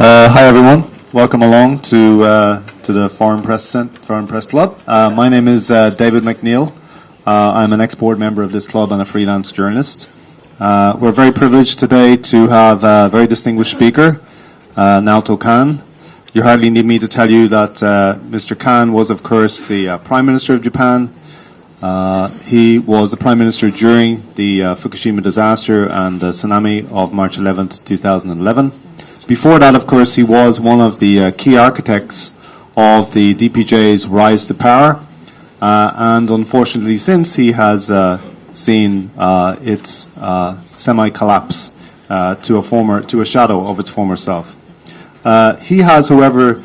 Hi everyone, welcome along to the Foreign Press Club. My name is David McNeil. I'm an ex-board member of this club and a freelance journalist. We're very privileged today to have a very distinguished speaker, Naoto Kan. You hardly need me to tell you that Mr. Kan was, of course, the Prime Minister of Japan. He was the Prime Minister during the Fukushima disaster and the tsunami of March 11th, 2011. Before that, of course, he was one of the key architects of the DPJ's rise to power, and unfortunately since he has seen its semi-collapse to a shadow of its former self. He has, however,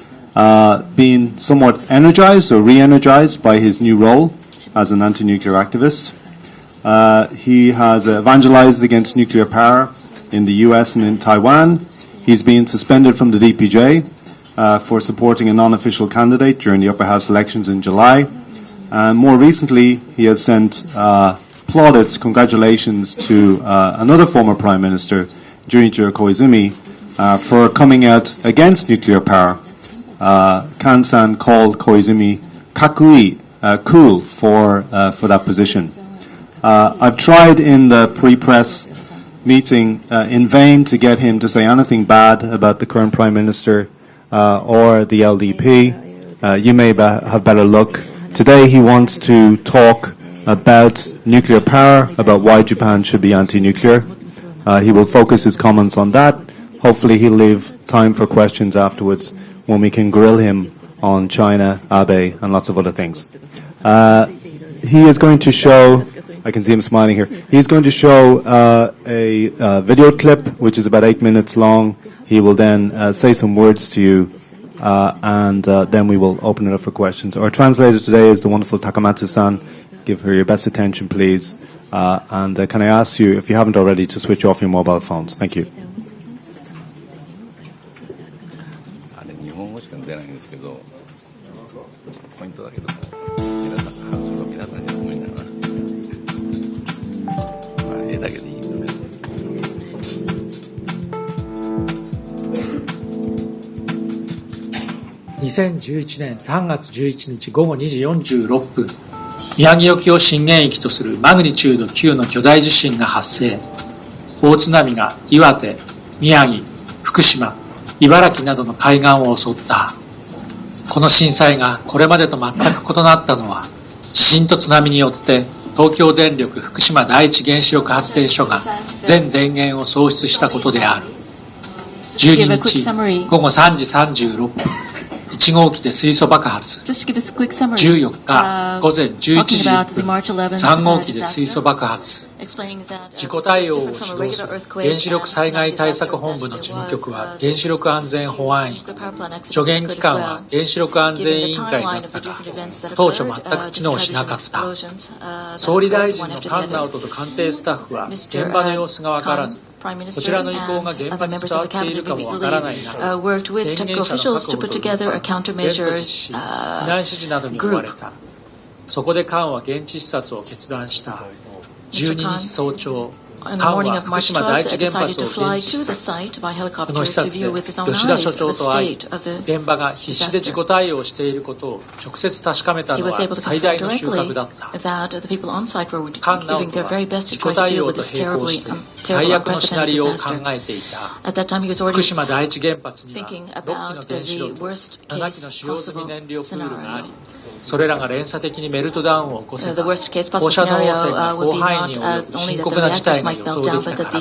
been somewhat energized or re-energized by his new role as an anti-nuclear activist. He has evangelized against nuclear power in the US and in Taiwan. He's been suspended from the DPJ for supporting a non-official candidate during the upper house elections in July. And more recently, he has sent plaudits, congratulations to another former Prime Minister, Junichiro Koizumi, for coming out against nuclear power. Kan-san called Koizumi kakui, cool, for that position. I've tried in the pre-press meeting in vain to get him to say anything bad about the current Prime Minister or the LDP. You may have better luck. Today he wants to talk about nuclear power, about why Japan should be anti-nuclear. He will focus his comments on that. Hopefully he'll leave time for questions afterwards when we can grill him on China, Abe, and lots of other things. He is going to show, I can see him smiling here, he's going to show a video clip which is about 8 minutes long. He will then say some words to you and then we will open it up for questions. Our translator today is the wonderful Takamatsu-san. Give her your best attention, please. And can I ask you, if you haven't already, to switch off your mobile phones. Thank you.2011年3月11日午後2時46分、宮城沖を震源域とするマグニチュード9の巨大地震が発生。大津波が岩手、宮城、福島、茨城などの海岸を襲った。この震災がこれまでと全く異なったのは、地震と津波によって東京電力福島第一原子力発電所が全電源を喪失したことである。12日午後3時36分、1号機で水素爆発。14日午前11時1分、3号機で水素爆発。事故対応を指導する原子力災害対策本部の事務局は原子力安全保安院、助言機関は原子力安全委員会だったが、当初全く機能しなかった。総理大臣の菅直人と官邸スタッフは現場の様子が分からず、こちらの意向が現場に伝わっているかもわからない中、電源者の確保と現地実施、避難指示などに追われた。そこで菅は現地視察を決断した。12日早朝、菅は福島第一原発を現地視察。この視察で吉田所長と会い、現場が必死で事故対応していることを直接確かめたのは最大の収穫だった。菅直人は事故対応と並行して最悪のシナリオを考えていた。福島第一原発には6基の原子炉と7基の使用済み燃料プールがあり、それらが連鎖的にメルトダウンを起こせば、放射能汚染が広範囲に及ぶ深刻な事態が予想できたからだ。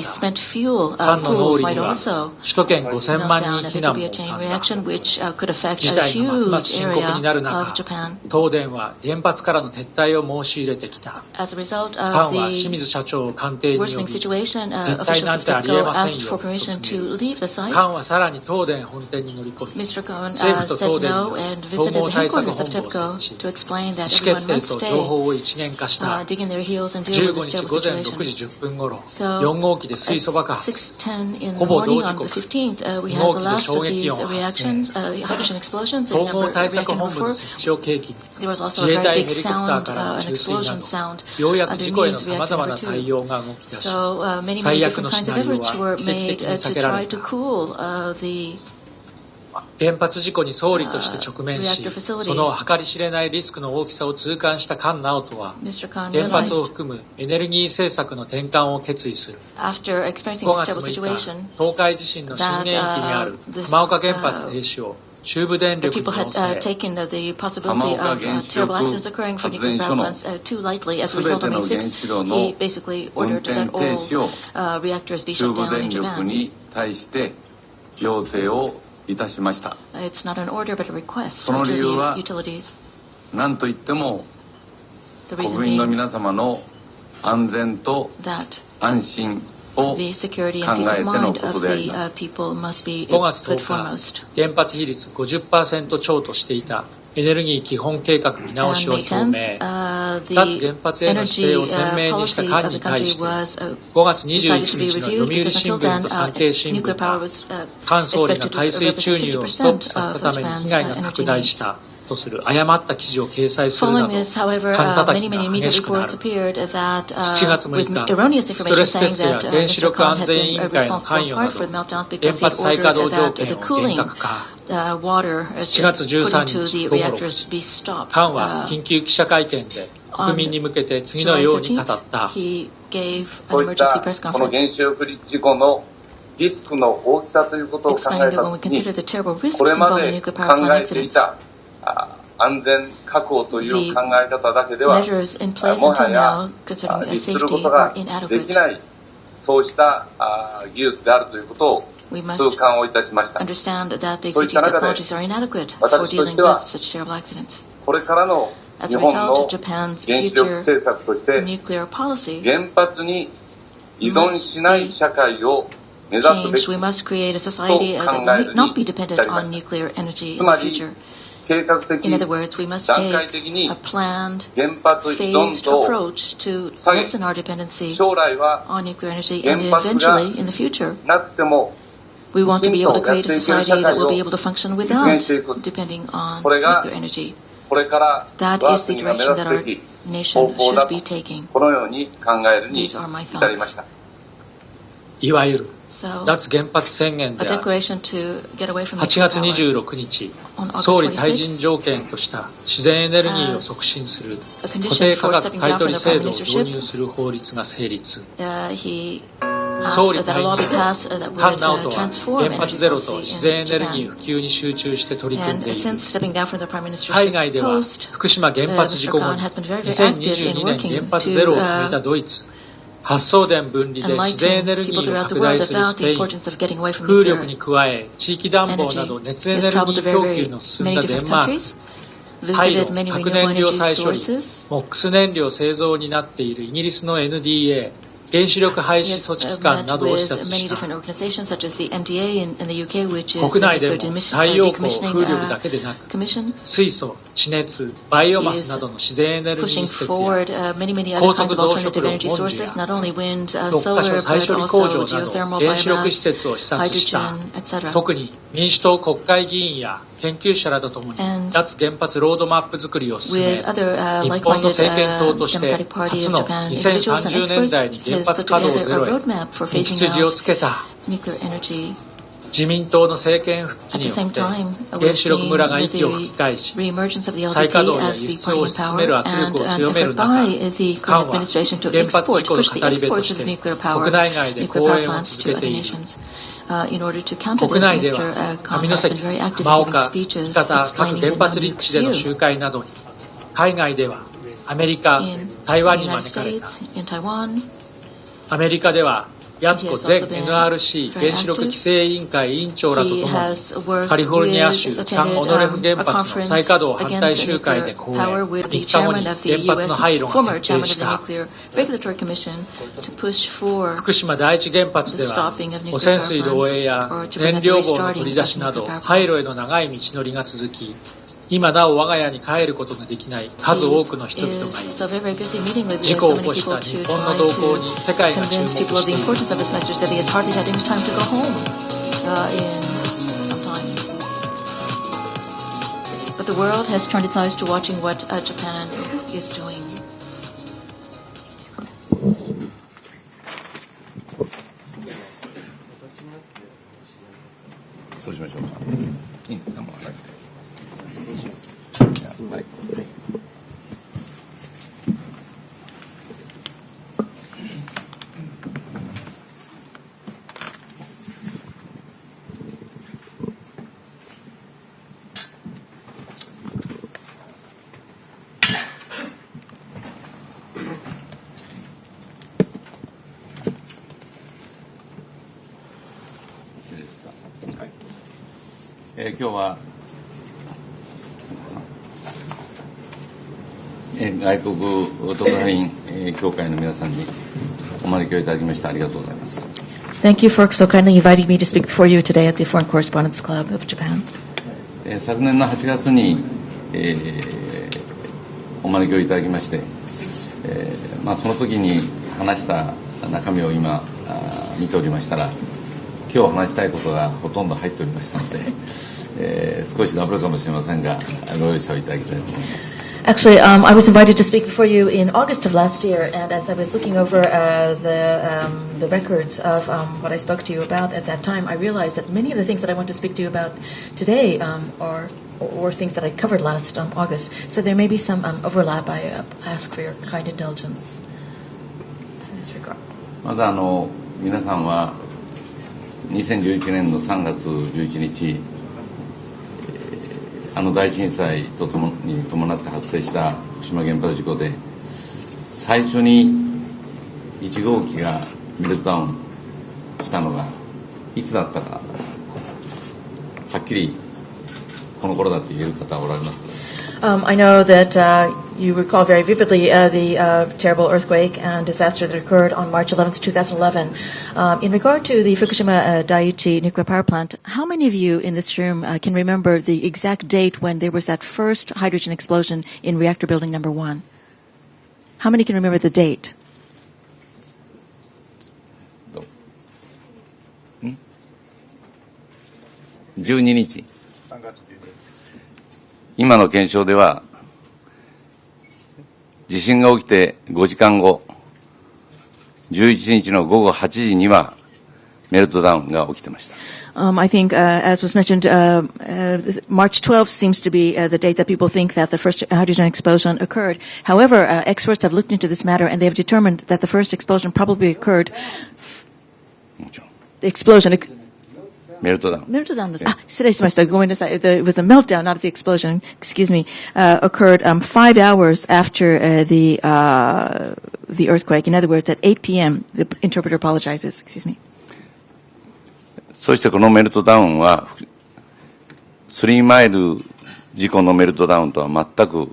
艦の脳裏には首都圏5000万人避難も浮かんだ。事態がますます深刻になる中、東電は原発からの撤退を申し入れてきた。艦は清水社長を官邸に呼び、撤退なんてありえませんよと告げ、艦はさらに東電本店に乗り込み、政府と東電の統合対策本部を設置、意思決定と情報を一元化した。15日午前6時10分頃、4号機で水素爆発、ほぼ同時刻、2号機で衝撃音発生。統合対策本部の設置を契機に、自衛隊ヘリコプターからの注水など、ようやく事故への様々な対応が動き出し、最悪のシナリオは奇跡的に避けられた。原発事故に総理として直面し、その計り知れないリスクの大きさを痛感した菅直人は、原発を含むエネルギー政策の転換を決意する。5月6日、東海地震の震源域にある浜岡原発停止を中部電力に要請。浜岡原子力発電所のすべての原子炉の運転停止を中部電力に対して要請をいたしました。その理由は何といっても国民の皆様の安全と安心を考えてのことであります。5月10日、原発比率 50% 超としていたエネルギー基本計画見直しを表明。脱原発への姿勢を鮮明にした菅に対して、5月21日の読売新聞と産経新聞が、菅総理が海水注入をストップさせたために被害が拡大したとする誤った記事を掲載するなど、菅叩きが激しくなる。7月6日、ストレステストや原子力安全委員会の関与など、原発再稼働条件を厳格化。7月13日午後6時、菅は緊急記者会見で国民に向けて次のように語った。そういったこの原子力事故のリスクの大きさということを考えたときに、これまで考えていた安全確保という考え方だけでは、もはや律することができない、そうした技術であるということを痛感をいたしました。そういった中で、私としては、これからの日本の原子力政策として、原発に依存しない社会を目指すべきと考えるに至りました。つまり、計画的、段階的に原発依存度を下げ、将来は原発がなくてもWe want to be able to create a society that will be able to function without depending on nuclear energy. これから我が国が目指すべき方向だと、このように考えるに至りました。いわゆる脱原発宣言である。8月26日、総理退陣条件とした自然エネルギーを促進する固定価格買取制度を導入する法律が成立。総理退任後、菅直人は原発ゼロと自然エネルギー普及に集中して取り組んでいる。海外では福島原発事故後に2022年原発ゼロを決めたドイツ、発送電分離で自然エネルギーを拡大するスペイン、風力に加え地域暖房など熱エネルギー供給の進んだデンマーク、廃炉、核燃料再処理、MOX 燃料製造を担っているイギリスの NDA、原子力廃止措置機関などを視察した。国内でも太陽光、風力だけでなく、水素、地熱、バイオマスなどの自然エネルギー施設や高速増殖炉、モンジュや6カ所再処理工場など原子力施設を視察した。特に民主党国会議員や研究者らとともに脱原発ロードマップ作りを進め、日本の政権党として初の2030年代に原発稼働ゼロへ道筋をつけた。自民党の政権復帰によって原子力村が息を吹き返し、再稼働や輸出を推し進める圧力を強める中、菅は原発事故の語り部として国内外で講演を続けている。国内では上関、浜岡、日方各原発立地での集会などに海外ではアメリカ、台湾に招かれた。アメリカではヤツコ前 NRC 原子力規制委員会委員長らとともにカリフォルニア州サンオノレフ原発の再稼働反対集会で講演、3日後に原発の廃炉が決定した。福島第一原発では汚染水漏洩や燃料棒の取り出しなど廃炉への長い道のりが続き、今なお我が家に帰ることができない数多くの人々がいる。事故を起こした日本の動向に世界が注目している。But the world has turned its eyes to watching what Japan is doing. そうしましょうか。いいんですか、もう。はい。今日は外国特派員協会の皆さんにお招きをいただきましてありがとうございます。Thank you for so kindly inviting me to speak before you today at the Foreign Correspondents Club of Japan. 昨年の8月に、お招きをいただきまして、その時に話した中身を今見ておりましたら、今日話したいことがほとんど入っておりましたので、少しダブルかもしれませんがご容赦をいただきたいと思います。Actually, I was invited to speak before you in August of last year, and as I was looking over the records of what I spoke to you about at that time, I realized that many of the things that I want to speak to you about today or things that I covered last August. So there may be some overlap. I ask for your kind indulgence in this regard. まず皆さんは2011年の3月11日大震災に伴って発生した福島原発事故で最初に1号機がメルトダウンしたのがいつだったかはっきりこの頃だって言える方はおられます。I know that you recall very vividly the terrible earthquake and disaster that occurred on March 11th, 2011. In regard to the Fukushima Daiichi nuclear power plant, how many of you in this room can remember the exact date when there was that first hydrogen explosion in reactor building number 1? How many can remember the date? 12日。今の検証では地震が起きて5時間後11日の午後8時にはメルトダウンが起きてました。I think, as was mentioned, March 12th seems to be the date that people think that the first hydrogen explosion occurred. However, experts have looked into this matter and they have determined that the first explosion probably occurred. The explosion. メルトダウン。メルトダウンです。失礼しました。ごめんなさい。It was a meltdown, not the explosion. Excuse me. Occurred 5 hours after the earthquake. In other words, at 8 p.m. The interpreter apologizes. Excuse me. そしてこのメルトダウンは3マイル事故のメルトダウンとは全く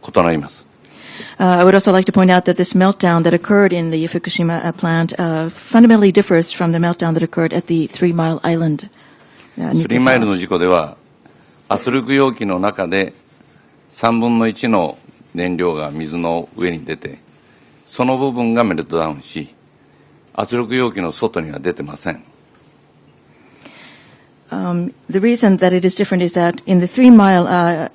異なります。I would also like to point out that this meltdown that occurred in the Fukushima plant fundamentally differs from the meltdown that occurred at the 3 Mile Island. 3マイルの事故では圧力容器の中で3分の1の燃料が水の上に出てその部分がメルトダウンし圧力容器の外には出てません。The reason that it is different is that in the 3 Mile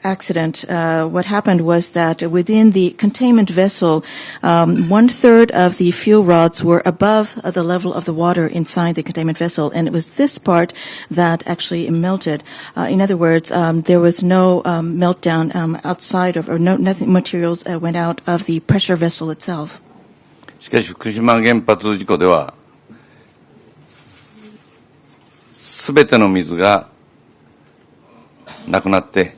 accident, what happened was that within the containment vessel, 1/3 of the fuel rods were above the level of the water inside the containment vessel, and it was this part that actually melted. In other words, there was no meltdown outside of, or nothing materials went out of the pressure vessel itself. しかし福島原発事故ではすべての水がなくなって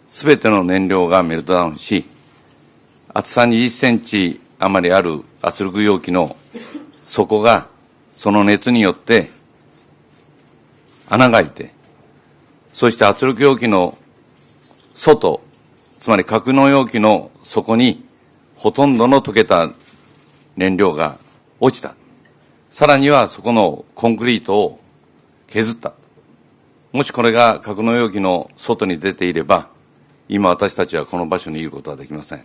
すべての燃料がメルトダウンし、厚さ20センチ余りある圧力容器の底がその熱によって穴が開いて、そして圧力容器の外、つまり格納容器の底にほとんどの溶けた燃料が落ちた。さらにはそこのコンクリートを削った。もしこれが格納容器の外に出ていれば、今私たちはこの場所にいることはできません。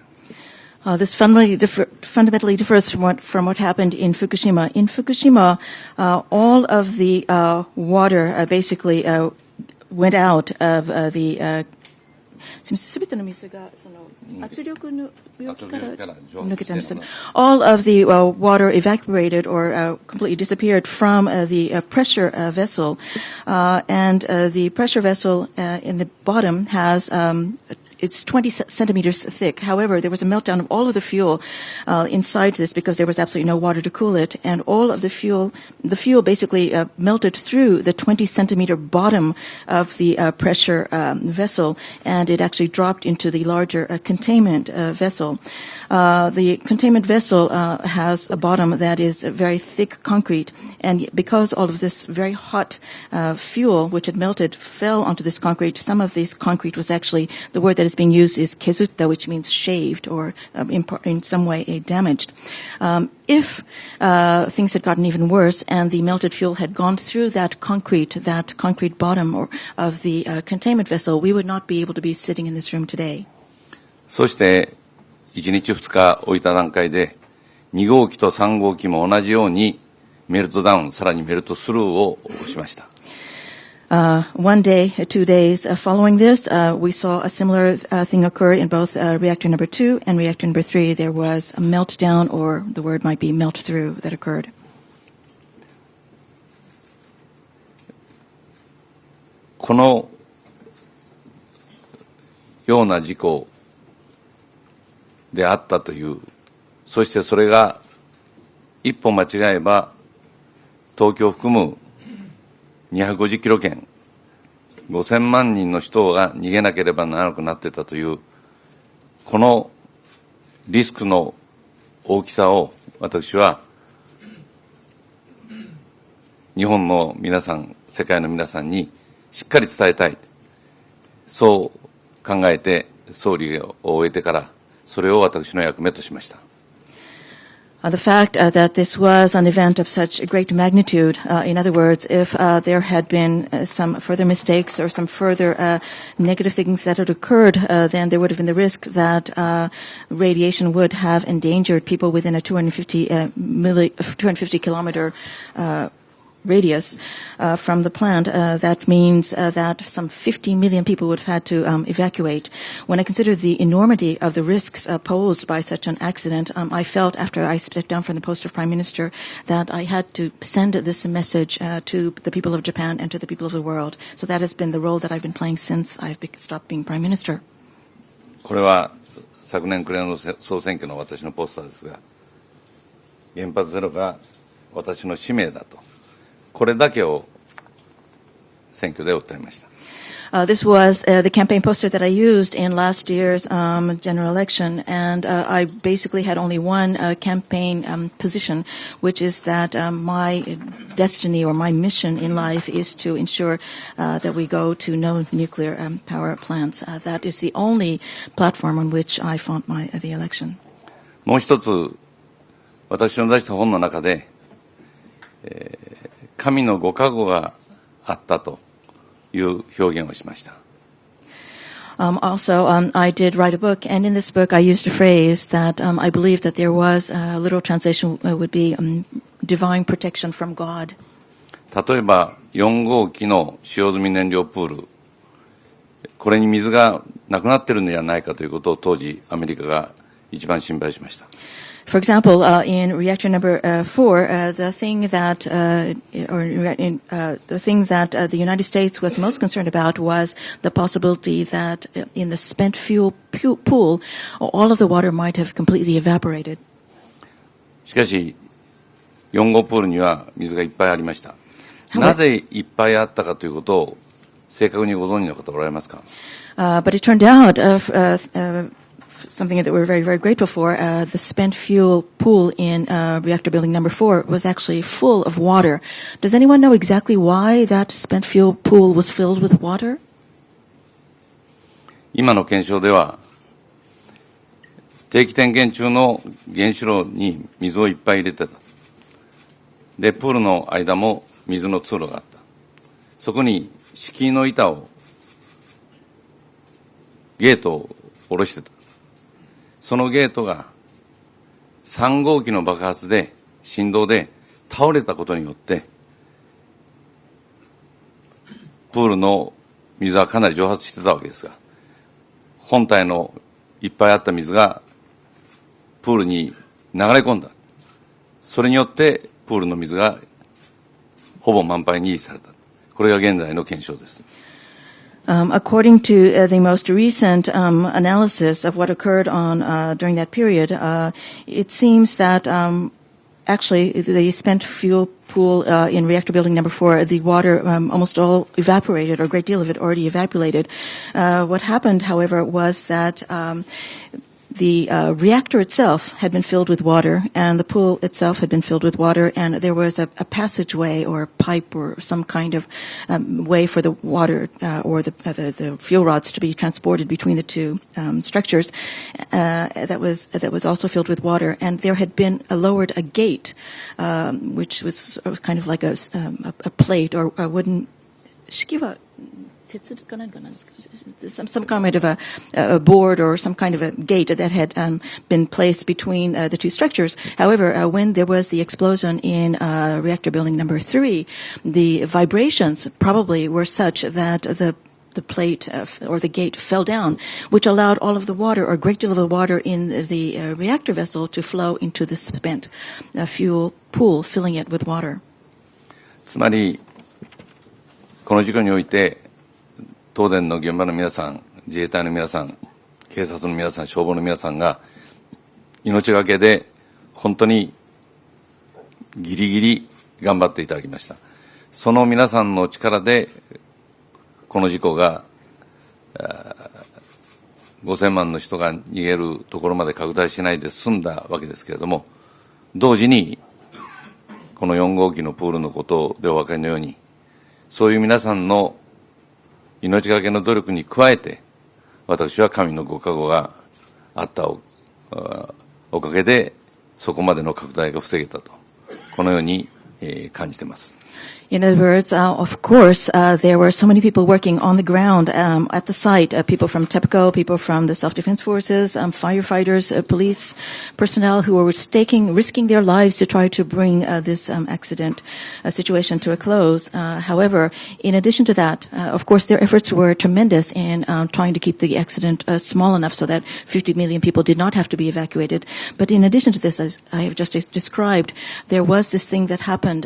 This fundamentally differs from what happened in Fukushima. In Fukushima, all of the water basically went out of the すべての水がその圧力の容器から抜けたんです。All of the water evaporated or completely disappeared from the pressure vessel, and the pressure vessel in the bottom has it's 20 centimeters thick. However, there was a meltdown of all of the fuel inside this because there was absolutely no water to cool it, and all of the fuel basically melted through the 20-centimeter bottom of the pressure vessel, and it actually dropped into the larger containment vessel. The containment vessel has a bottom that is very thick concrete, and because all of this very hot fuel, which had melted, fell onto this concrete, some of this concrete was actually, the word that is being used is kezutta, which means shaved or in some way damaged. If things had gotten even worse and the melted fuel had gone through that concrete bottom of the containment vessel, we would not be able to be sitting in this room today. そして1日2日置いた段階で2号機と3号機も同じようにメルトダウン、さらにメルトスルーを起こしました。One day, 2 days following this, we saw a similar thing occur in both reactor number 2 and reactor number 3. There was a meltdown, or the word might be melt through, that occurred. このような事故であったという、そしてそれが一歩間違えば東京を含む250キロ圏、5000万人の人が逃げなければならなくなっていたという、このリスクの大きさを私は日本の皆さん、世界の皆さんにしっかり伝えたい。そう考えて総理を終えてから、それを私の役目としました。The fact that this was an event of such great magnitude, in other words, if there had been some further mistakes or some further negative things that had occurred, then there would have been the risk that radiation would have endangered people within a 250 kilometer radius from the plant. That means that some 50 million people would have had to evacuate. When I consider the enormity of the risks posed by such an accident, I felt after I stepped down from the post of Prime Minister that I had to send this message to the people of Japan and to the people of the world. So that has been the role that I've been playing since I've stopped being Prime Minister. これは昨年暮れの総選挙の私のポスターですが、原発ゼロが私の使命だと。これだけを選挙で訴えました。This was the campaign poster that I used in last year's general election, and I basically had only one campaign position, which is that my destiny or my mission in life is to ensure that we go to no nuclear power plants. That is the only platform on which I fought the election. もう一つ、私の出した本の中で、神のご加護があったという表現をしました。Also, I did write a book, and in this book I used a phrase that I believe that there was, literal translation would be divine protection from God. 例えば、4号機の使用済み燃料プール、これに水がなくなっているのではないかということを当時アメリカが一番心配しました。For example, in reactor number 4, the thing that the United States was most concerned about was the possibility that in the spent fuel pool, all of the water might have completely evaporated. しかし、4号プールには水がいっぱいありました。なぜいっぱいあったかということを正確にご存知の方おられますか？ But it turned out something that we're very, very grateful for. The spent fuel pool in reactor building number 4 was actually full of water. Does anyone know exactly why that spent fuel pool was filled with water? 今の検証では、定期点検中の原子炉に水をいっぱい入れてた。で、プールの間も水の通路があった。そこに敷居の板を、ゲートを下ろしてた。そのゲートが3号機の爆発で、振動で倒れたことによって、プールの水はかなり蒸発してたわけですが、本体のいっぱいあった水がプールに流れ込んだ。それによってプールの水がほぼ満杯に維持された。これが現在の検証です。According to the most recent analysis of what occurred during that period, it seems that actually the spent fuel pool in reactor building number 4, the water almost all evaporated, or a great deal of it already evaporated. What happened, however, was that the reactor itself had been filled with water, and the pool itself had been filled with water, and there was a passageway or pipe or some kind of way for the water or the fuel rods to be transported between the two structures that was also filled with water. And there had been lowered a gate, which was kind of like a plate or a wooden shikiwa. Some kind of a board or some kind of a gate that had been placed between the two structures. However, when there was the explosion in reactor building number 3, the vibrations probably were such that the plate or the gate fell down, which allowed all of the water or a great deal of the water in the reactor vessel to flow into the spent fuel pool, filling it with water. つまり、この事故において、東電の現場の皆さん、自衛隊の皆さん、警察の皆さん、消防の皆さんが命がけで本当にギリギリ頑張っていただきました。その皆さんの力でこの事故が5000万の人が逃げるところまで拡大しないで済んだわけですけれども、同時にこの4号機のプールのことでお分かりのように、そういう皆さんの命がけの努力に加えて、私は神のご加護があったおかげで、そこまでの拡大が防げたと、このように感じています。In other words, of course, there were so many people working on the ground at the site, people from TEPCO, people from the self-defense forces, firefighters, police personnel who were risking their lives to try to bring this accident situation to a close. However, in addition to that, of course, their efforts were tremendous in trying to keep the accident small enough so that 50 million people did not have to be evacuated. But in addition to this, as I have just described, there was this thing that happened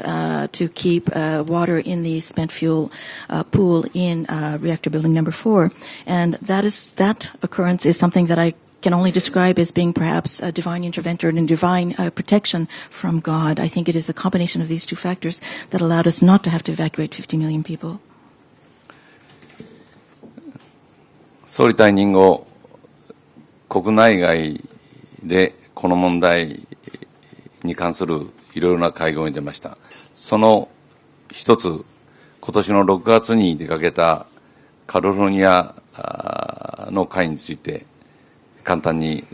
to keep water in the spent fuel pool in reactor building number 4, and that occurrence is something that I can only describe as being perhaps a divine intervention and divine protection from God. I think it is a combination of these two factors that allowed us not to have to evacuate 50 million people. 総理退任後、国内外でこの問題に関するいろいろな会合に出ました。その一つ、今年の6月に出かけたカリフォルニアの会について簡単に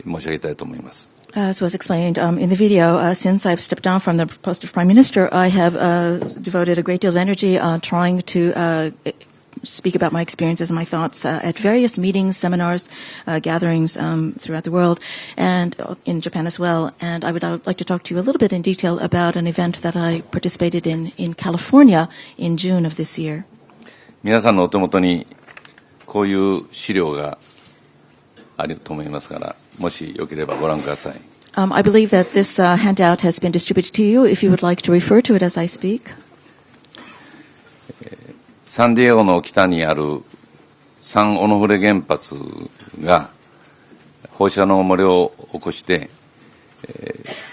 申し上げたいと思います。As was explained in the video, since I've stepped down from the post of Prime Minister, I have devoted a great deal of energy trying to speak about my experiences and my thoughts at various meetings, seminars, gatherings throughout the world, and in Japan as well. And I would like to talk to you a little bit in detail about an event that I participated in California in June of this year. 皆さんのお手元にこういう資料があると思いますから、もしよければご覧ください。I believe that this handout has been distributed to you. If you would like to refer to it as I speak. サンディエゴの北にあるサンオノフレ原発が放射能漏れを起こして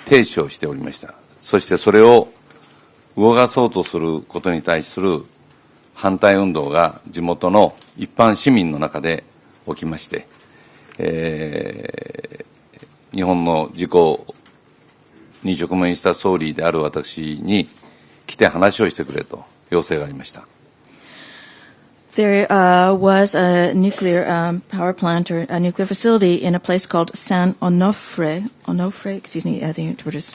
停止をしておりました。そしてそれを動かそうとすることに対する反対運動が地元の一般市民の中で起きまして、日本の事故に直面した総理である私に来て話をしてくれと要請がありました。There was a nuclear power plant or a nuclear facility in a place called San Onofre, the interpreters.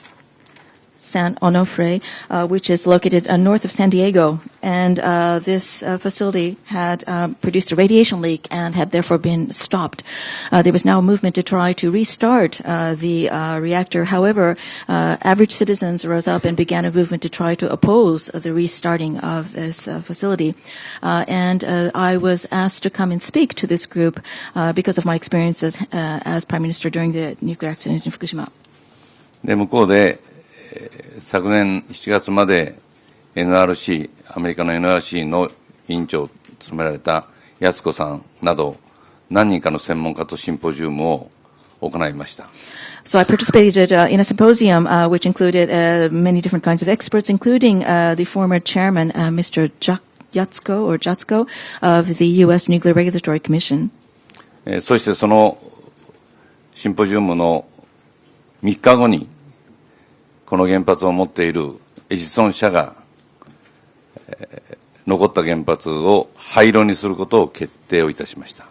San Onofre, which is located north of San Diego. And this facility had produced a radiation leak and had therefore been stopped. There was now a movement to try to restart the reactor. However, average citizens rose up and began a movement to try to oppose the restarting of this facility. And I was asked to come and speak to this group because of my experiences as Prime Minister during the nuclear accident in Fukushima. で、向こうで昨年7月まで NRC、アメリカの NRC の委員長を務められた安子さんなど何人かの専門家とシンポジウムを行いました。So I participated in a symposium which included many different kinds of experts, including the former chairman, Mr. Jatsko of the U.S. Nuclear Regulatory Commission. そしてそのシンポジウムの3日後にこの原発を持っているエジソン社が残った原発を廃炉にすることを決定をいたしました。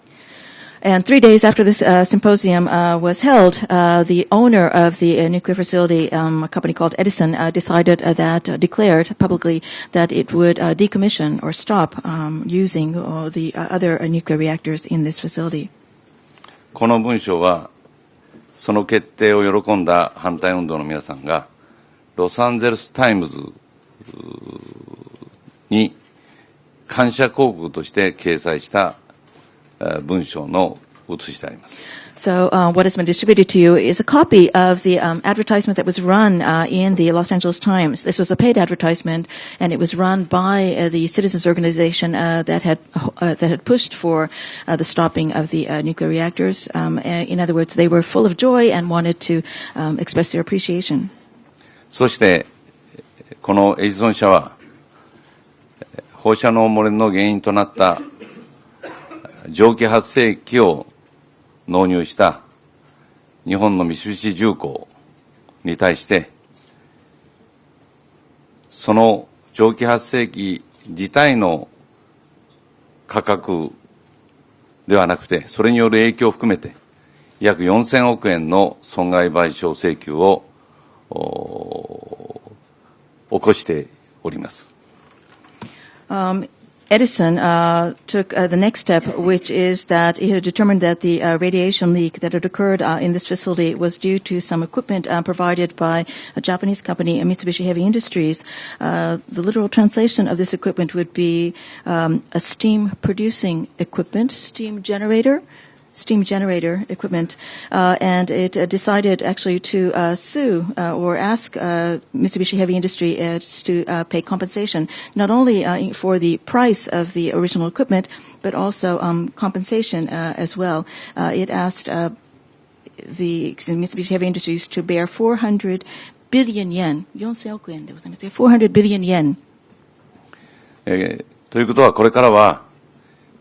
And 3 days after this symposium was held, the owner of the nuclear facility, a company called Edison, declared publicly that it would decommission or stop using the other nuclear reactors in this facility. この文書はその決定を喜んだ反対運動の皆さんがロサンゼルスタイムズに感謝広告として掲載した文章の写してあります。So what has been distributed to you is a copy of the advertisement that was run in the Los Angeles Times. This was a paid advertisement, and it was run by the citizens organization that had pushed for the stopping of the nuclear reactors. In other words, they were full of joy and wanted to express their appreciation. そしてこのエジソン社は放射能漏れの原因となった蒸気発生器を納入した日本の三菱重工に対してその蒸気発生器自体の価格ではなくてそれによる影響を含めて約4000億円の損害賠償請求を起こしております。Edison took the next step, which is that it had determined that the radiation leak that had occurred in this facility was due to some equipment provided by a Japanese company, Mitsubishi Heavy Industries. The literal translation of this equipment would be a steam-producing equipment, steam generator equipment, and it decided actually to sue or ask Mitsubishi Heavy Industry to pay compensation, not only for the price of the original equipment, but also compensation as well. It asked the Mitsubishi Heavy Industries to bear 400 billion yen, 4000億円でございます。400 billion yen. ということはこれからは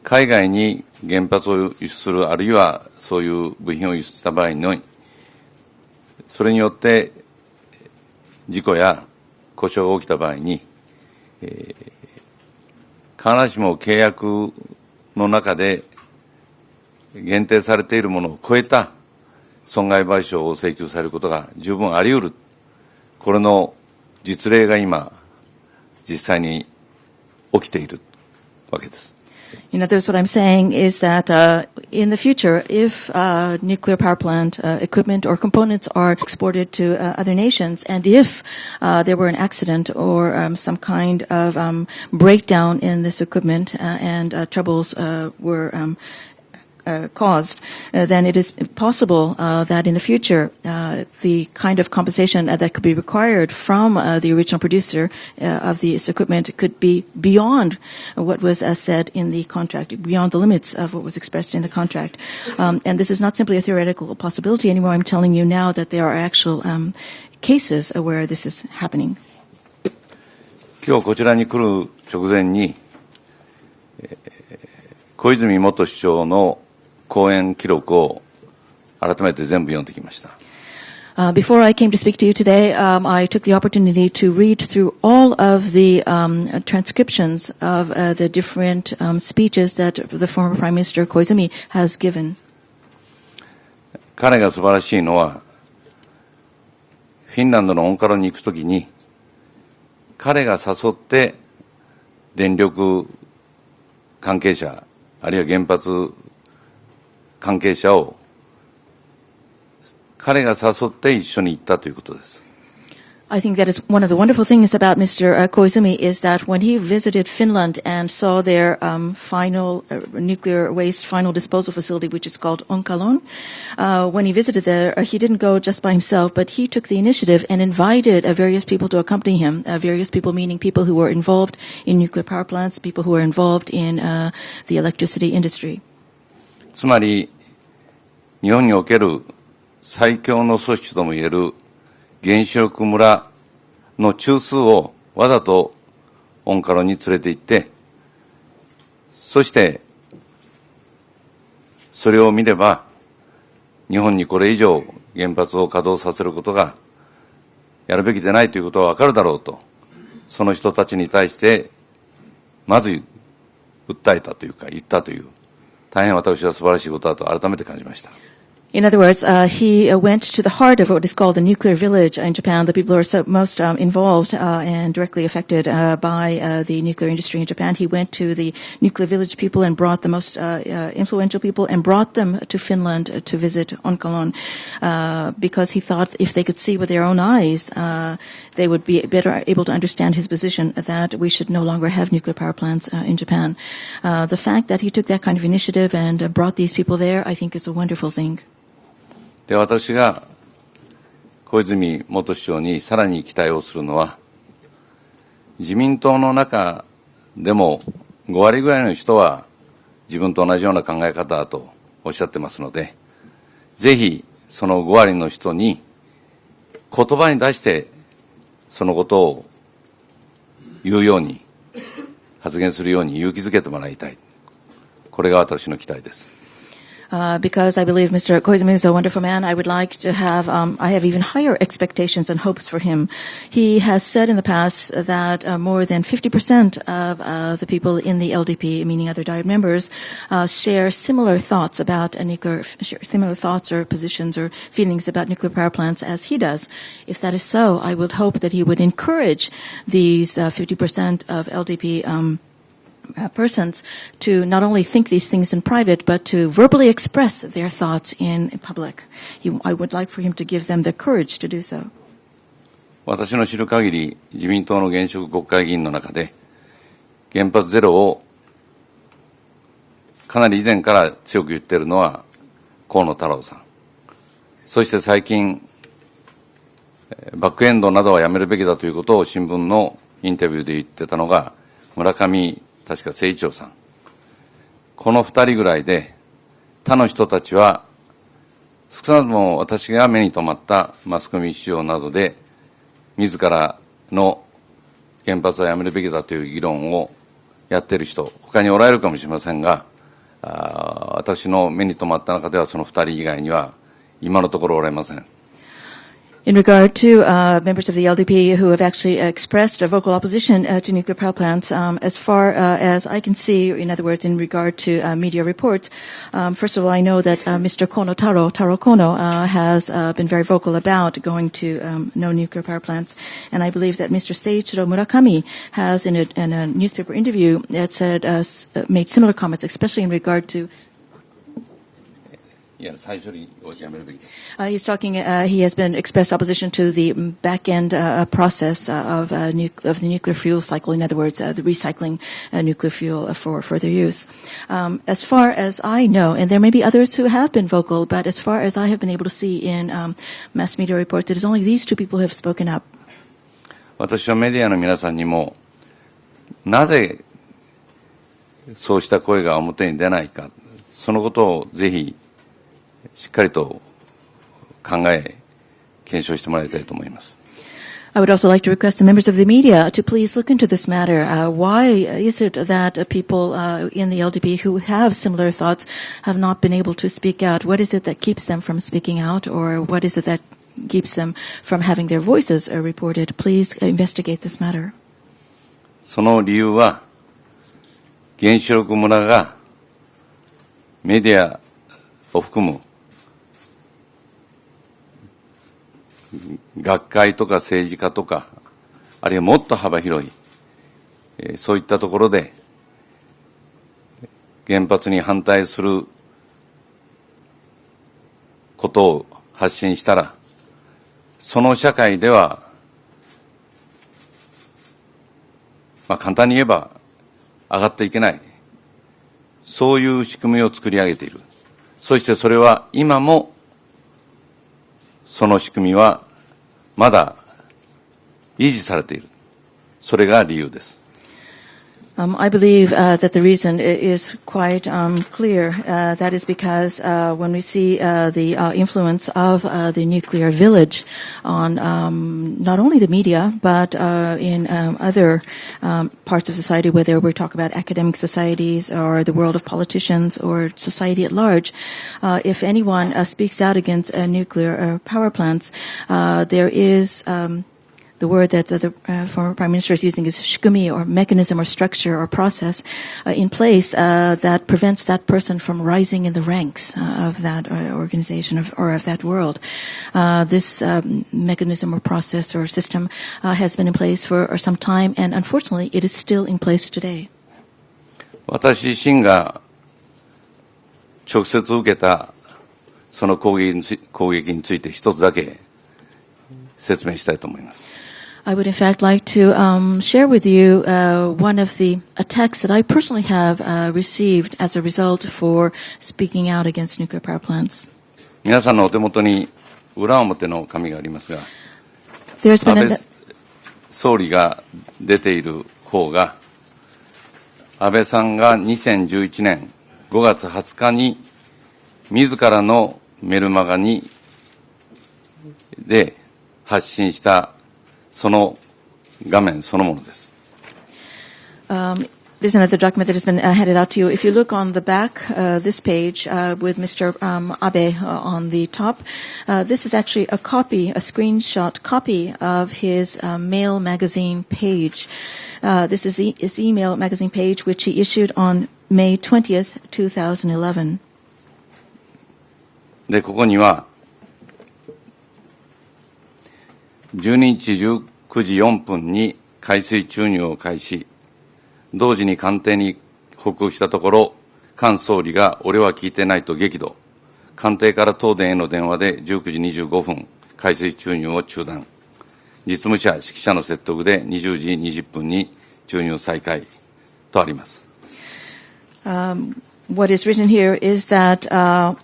海外に原発を輸出するあるいはそういう部品を輸出した場合にそれによって事故や故障が起きた場合に必ずしも契約の中で限定されているものを超えた損害賠償を請求されることが十分あり得るこれの実例が今実際に起きているわけです。In other words, what I'm saying is that in the future, if nuclear power plant equipment or components are exported to other nations, and if there were an accident or some kind of breakdown in this equipment and troubles were caused, then it is possible that in the future the kind of compensation that could be required from the original producer of this equipment could be beyond what was said in the contract, beyond the limits of what was expressed in the contract. And this is not simply a theoretical possibility anymore. I'm telling you now that there are actual cases where this is happening. 今日こちらに来る直前に小泉元首相の講演記録を改めて全部読んできました。Before I came to speak to you today, I took the opportunity to read through all of the transcriptions of the different speeches that the former Prime Minister Koizumi has given. 彼が素晴らしいのは、フィンランドのオンカロに行くときに、彼が誘って電力関係者、あるいは原発関係者を彼が誘って一緒に行ったということです。I think that is one of the wonderful things about Mr. Koizumi is that when he visited Finland and saw their final nuclear waste final disposal facility, which is called Onkalon, when he visited there, he didn't go just by himself, but he took the initiative and invited various people to accompany him. Various people meaning people who were involved in nuclear power plants, people who were involved in the electricity industry. つまり、日本における最強の組織ともいえる原子力村の中枢をわざとオンカロに連れて行って、そしてそれを見れば日本にこれ以上原発を稼働させることがやるべきでないということはわかるだろうと、その人たちに対してまず訴えたというか言ったという、大変私は素晴らしいことだと改めて感じました。In other words, he went to the heart of what is called the nuclear village in Japan, the people who are most involved and directly affected by the nuclear industry in Japan. He went to the nuclear village people and brought the most influential people and brought them to Finland to visit Onkalon because he thought if they could see with their own eyes, they would be better able to understand his position that we should no longer have nuclear power plants in Japan. The fact that he took that kind of initiative and brought these people there, I think is a wonderful thing. で、私が小泉元首相にさらに期待をするのは、自民党の中でも5割ぐらいの人は自分と同じような考え方だとおっしゃってますので、ぜひその5割の人に言葉に出してそのことを言うように、発言するように勇気づけてもらいたい。これが私の期待です。Because I believe Mr. Koizumi is a wonderful man, I would like to have, I have even higher expectations and hopes for him. He has said in the past that more than 50% of the people in the LDP, meaning other Diet members, share similar thoughts about similar thoughts or positions or feelings about nuclear power plants as he does. If that is so, I would hope that he would encourage these 50% of LDP persons to not only think these things in private, but to verbally express their thoughts in public. I would like for him to give them the courage to do so. 私の知る限り、自民党の現職国会議員の中で、原発ゼロをかなり以前から強く言っているのは河野太郎さん。そして最近、バックエンドなどはやめるべきだということを新聞のインタビューで言ってたのが村上確か誠一郎さん。この2人ぐらいで他の人たちは少なくとも私が目に留まったマスコミ資料などで自らの原発はやめるべきだという議論をやっている人、他におられるかもしれませんが、私の目に留まった中ではその2人以外には今のところおられません。In regard to members of the LDP who have actually expressed a vocal opposition to nuclear power plants, as far as I can see, in other words, in regard to media reports, first of all, I know that Mr. Taro Kono, has been very vocal about going to no nuclear power plants, and I believe that Mr. Seiichiro Murakami has, in a newspaper interview, that said made similar comments, especially in regard to. He's talking. He has been expressed opposition to the back end process of the nuclear fuel cycle. In other words, the recycling nuclear fuel for further use. As far as I know, and there may be others who have been vocal, but as far as I have been able to see in mass media reports, it is only these two people who have spoken up. 私はメディアの皆さんにもなぜそうした声が表に出ないか、そのことをぜひしっかりと考え、検証してもらいたいと思います。I would also like to request the members of the media to please look into this matter. Why is it that people in the LDP who have similar thoughts have not been able to speak out? What is it that keeps them from speaking out, or what is it that keeps them from having their voices reported? Please investigate this matter. その理由は、原子力村がメディアを含む学会とか政治家とか、あるいはもっと幅広い、そういったところで原発に反対することを発信したら、その社会では、簡単に言えば上がっていけない、そういう仕組みを作り上げている。そしてそれは今もその仕組みはまだ維持されている。それが理由です。I believe that the reason is quite clear. That is because when we see the influence of the nuclear village on not only the media, but in other parts of society, whether we're talking about academic societies or the world of politicians or society at large, if anyone speaks out against nuclear power plants, there is the word that the former Prime Minister is using is shikumi, or mechanism or structure or process in place that prevents that person from rising in the ranks of that organization or of that world. This mechanism or process or system has been in place for some time, and unfortunately it is still in place today. 私自身が直接受けたその攻撃について一つだけ説明したいと思います。I would in fact like to share with you one of the attacks that I personally have received as a result for speaking out against nuclear power plants. 皆さんのお手元に裏表の紙がありますが、安倍総理が出ている方が、安倍さんが2011年5月20日に自らのメルマガで発信したその画面そのものです。There's another document that has been handed out to you. If you look on the back, this page with Mr. Abe on the top, this is actually a screenshot copy of his Mail magazine page. This is his email magazine page, which he issued on May 20th, 2011. で、ここには、12日19時4分に海水注入を開始、同時に官邸に報告したところ、菅総理が俺は聞いてないと激怒。官邸から東電への電話で19時25分、海水注入を中断。実務者、指揮者の説得で20時20分に注入再開とあります。What is written here is that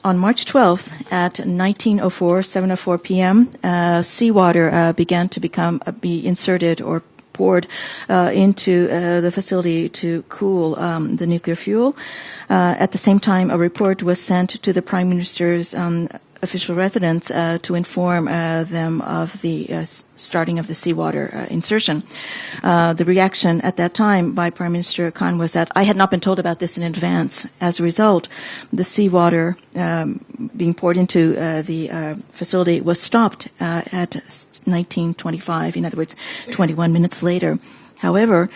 on March 12th at 7:04 p.m., seawater began to be inserted or poured into the facility to cool the nuclear fuel. At the same time, a report was sent to the Prime Minister's official residence to inform them of the starting of the seawater insertion. The reaction at that time by Prime Minister Khan was that I had not been told about this in advance. As a result, the seawater being poured into the facility was stopped at 19:25, in other words, 21 minutes later. However,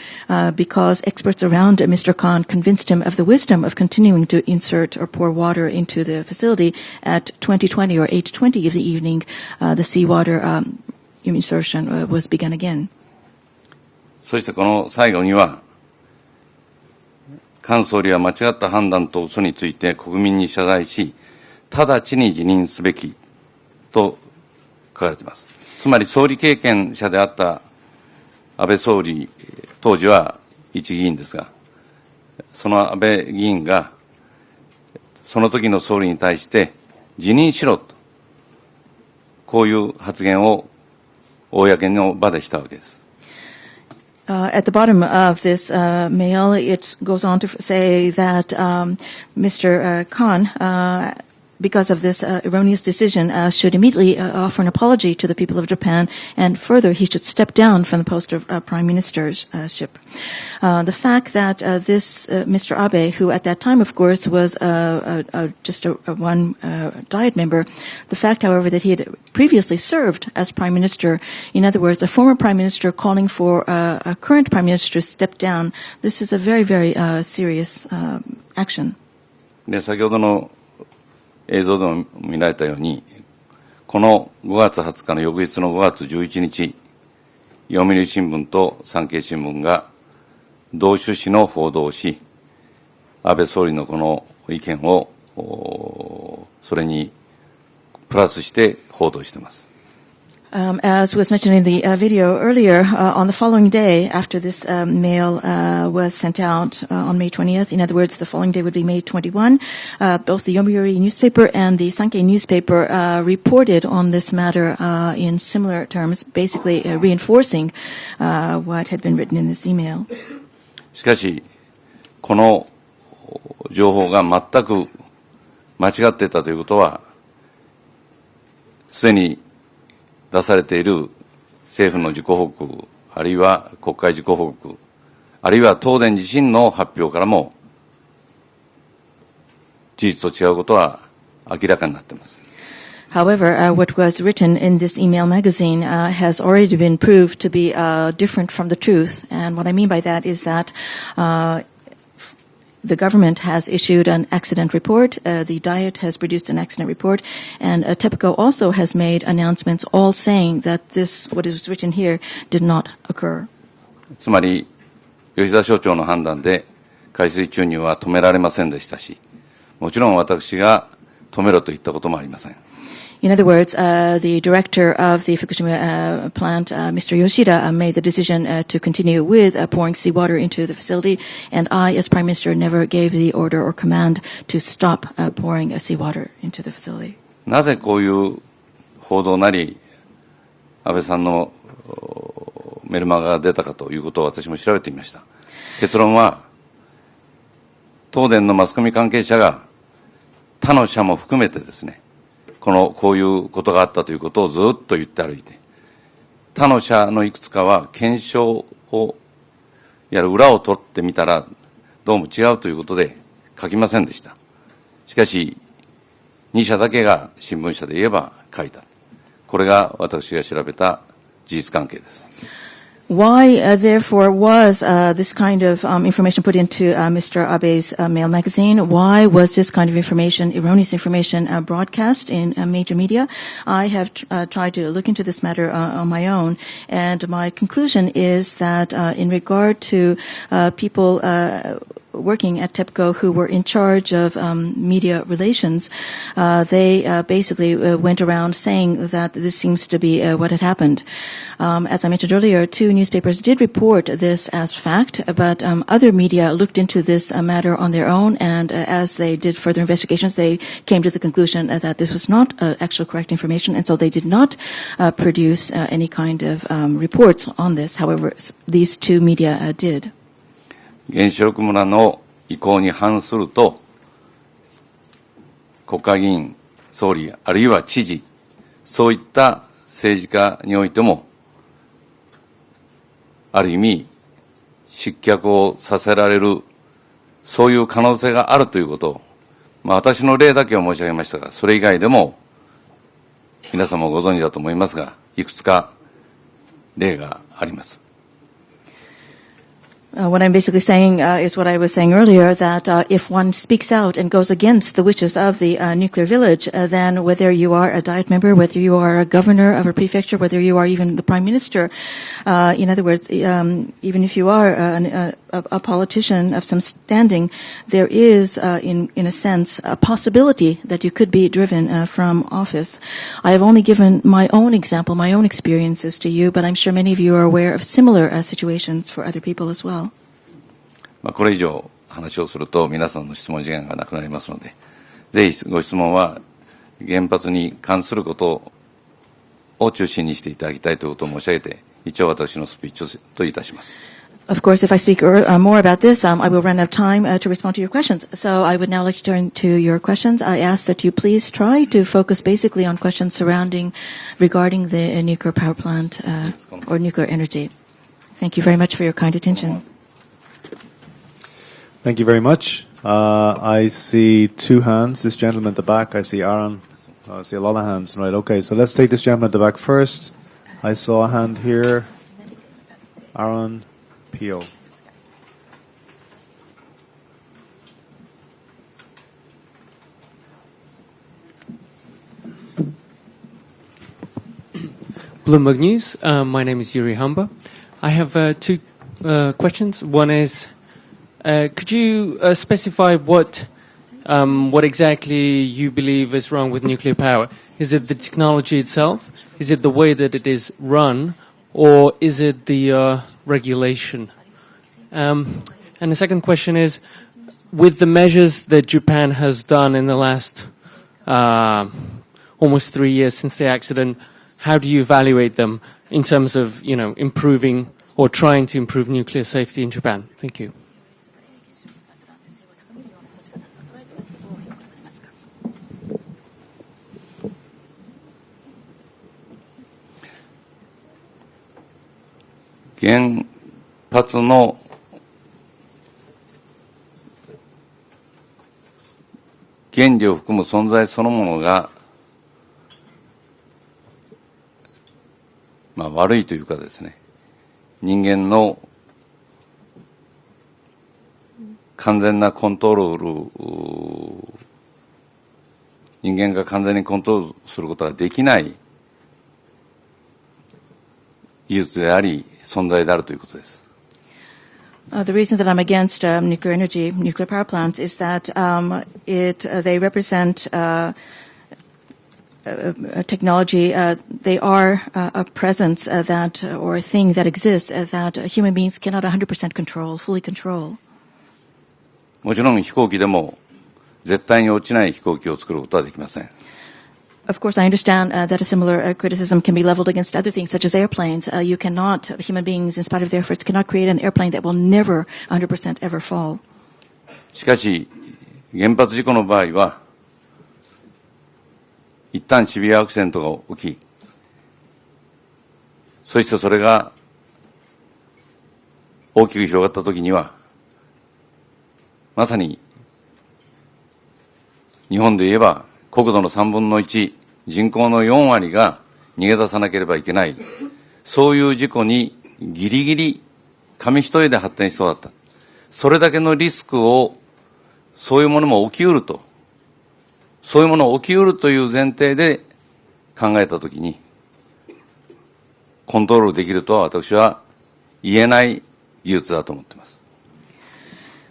because experts around Mr. Khan convinced him of the wisdom of continuing to insert or pour water into the facility at 20:20 or 8:20 of the evening, the seawater insertion was begun again. そしてこの最後には、菅総理は間違った判断と嘘について国民に謝罪し、直ちに辞任すべきと書かれています。つまり総理経験者であった安倍総理、当時は一議員ですが、その安倍議員が、その時の総理に対して辞任しろと、こういう発言を公の場でしたわけです。At the bottom of this mail, it goes on to say that Mr. Khan because of this erroneous decision, should immediately offer an apology to the people of Japan, and further, he should step down from the post of prime ministership. The fact that this Mr. Abe, who at that time, of course, was just a one Diet member, the fact, however, that he had previously served as prime minister, in other words, a former prime minister calling for a current prime minister to step down, this is a very, very serious action. で、先ほどの映像でも見られたように、この5月20日の翌日の5月11日、読売新聞と産経新聞が同趣旨の報道をし、安倍総理のこの意見をそれにプラスして報道しています。As was mentioned in the video earlier, on the following day after this mail was sent out on May 20th, in other words, the following day would be May 21, both the Yomiuri newspaper and the Sankei newspaper reported on this matter in similar terms, basically reinforcing what had been written in this email. しかし、この情報が全く間違っていたということは、すでに出されている政府の自己報告、あるいは国会自己報告、あるいは東電自身の発表からも、事実と違うことは明らかになっています。However, what was written in this email magazine has already been proved to be different from the truth. And what I mean by that is that the government has issued an accident report, the Diet has produced an accident report, and TEPCO also has made announcements all saying that this, what is written here, did not occur. つまり、吉田所長の判断で海水注入は止められませんでしたし、もちろん私が止めろと言ったこともありません。In other words, the director of the Fukushima plant, Mr. Yoshida, made the decision to continue with pouring seawater into the facility, and I, as Prime Minister, never gave the order or command to stop pouring seawater into the facility. なぜこういう報道なり、安倍さんのメルマガが出たかということを私も調べてみました。結論は、東電のマスコミ関係者が他の社も含めてですね、こういうことがあったということをずっと言って歩いて、他の社のいくつかは検証をやる裏を取ってみたら、どうも違うということで書きませんでした。しかし、2社だけが新聞社で言えば書いた。これが私が調べた事実関係です。Why, therefore, was this kind of information put into Mr. Abe's mail magazine? Why was this kind of information, erroneous information, broadcast in major media? I have tried to look into this matter on my own, and my conclusion is that in regard to people working at TEPCO who were in charge of media relations, they basically went around saying that this seems to be what had happened. As I mentioned earlier, 2 newspapers did report this as fact, but other media looked into this matter on their own, and as they did further investigations, they came to the conclusion that this was not actual correct information, and so they did not produce any kind of reports on this. However, these 2 media did. 原子力村の意向に反すると、国会議員、総理、あるいは知事、そういった政治家においても、ある意味、失脚をさせられる、そういう可能性があるということを、私の例だけを申し上げましたが、それ以外でも、皆様もご存知だと思いますが、いくつか例があります。What I'm basically saying is what I was saying earlier, that if one speaks out and goes against the wishes of the nuclear village, then whether you are a Diet member, whether you are a governor of a prefecture, whether you are even the prime minister, in other words, even if you are a politician of some standing, there is, in a sense, a possibility that you could be driven from office. I have only given my own example, my own experiences to you, but I'm sure many of you are aware of similar situations for other people as well. これ以上話をすると皆さんの質問時間がなくなりますので、ぜひご質問は原発に関することを中心にしていただきたいということを申し上げて、一応私のスピーチといたします。Of course, if I speak more about this, I will run out of time to respond to your questions. So I would now like to turn to your questions. I ask that you please try to focus basically on questions regarding the nuclear power plant or nuclear energy. Thank you very much for your kind attention. Thank you very much. I see two hands. This gentleman at the back. I see Aaron. I see a lot of hands. Right. Okay. So let's take this gentleman at the back first. I saw a hand here. Aaron Pio. Bloomberg News. My name is Yuri Humber. I have two questions. One is, could you specify what exactly you believe is wrong with nuclear power? Is it the technology itself? Is it the way that it is run? Or is it the regulation? And the second question is, with the measures that Japan has done in the last almost 3 years since the accident, how do you evaluate them in terms of, improving or trying to improve nuclear safety in Japan? Thank you. Gen発の原理を含む存在そのものが、悪いというかですね、人間の完全なコントロール、人間が完全にコントロールすることができない技術であり、存在であるということです。The reason that I'm against nuclear energy, nuclear power plants, is that they represent a technology. They are a presence or a thing that exists that human beings cannot 100% control, fully control. もちろん飛行機でも絶対に落ちない飛行機を作ることはできません。Of course, I understand that a similar criticism can be leveled against other things, such as airplanes. Human beings, in spite of their efforts, cannot create an airplane that will never 100% ever fall. しかし、原発事故の場合は、一旦シビアアクシデントが起き、そしてそれが大きく広がったときには、まさに日本で言えば、国土の3分の1、人口の4割が逃げ出さなければいけない。そういう事故にギリギリ紙一重で発展しそうだった。それだけのリスクを、そういうものも起きうると。そういうものを起きうるという前提で考えたときに、コントロールできるとは私は言えない技術だと思っています。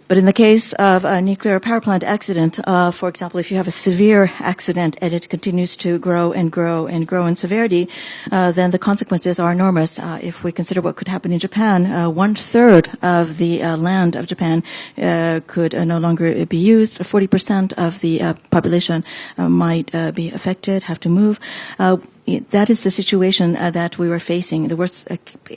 But in the case of a nuclear power plant accident, for example, if you have a severe accident and it continues to grow and grow and grow in severity, then the consequences are enormous. If we consider what could happen in Japan, 1/3 of the land of Japan could no longer be used. 40% of the population might be affected, have to move. That is the situation that we were facing, the worst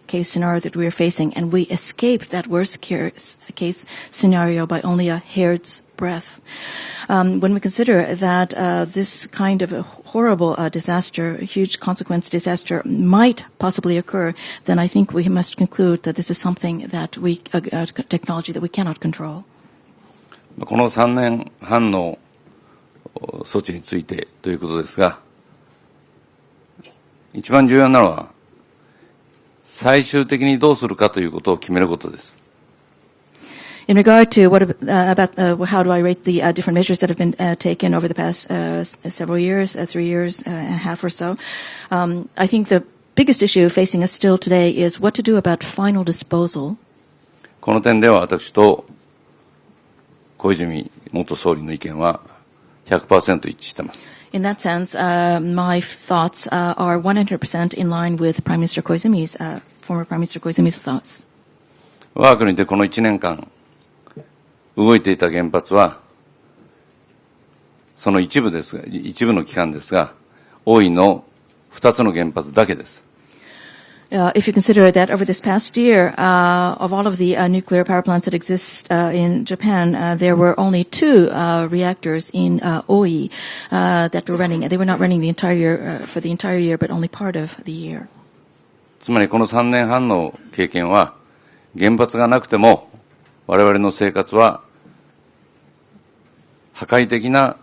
case scenario that we were facing, and we escaped that worst case scenario by only a hair's breadth. When we consider that this kind of a horrible disaster, huge consequence disaster, might possibly occur, then I think we must conclude that this is something that technology that we cannot control. この3年半の措置についてということですが、一番重要なのは、最終的にどうするかということを決めることです。In regard to how do I rate the different measures that have been taken over the past several years, 3 years and a half or so, I think the biggest issue facing us still today is what to do about final disposal. この点では私と小泉元総理の意見は 100% 一致しています。In that sense, my thoughts are 100% in line with Prime Minister Koizumi's, former Prime Minister Koizumi's thoughts. 我が国でこの1年間動いていた原発は、その一部の期間ですが、多いの2つの原発だけです。If you consider that over this past year, of all of the nuclear power plants that exist in Japan, there were only 2 reactors in Oi that were running. They were not running the entire year, for the entire year, but only part of the year. つまりこの3年半の経験は、原発がなくても我々の生活は破壊的な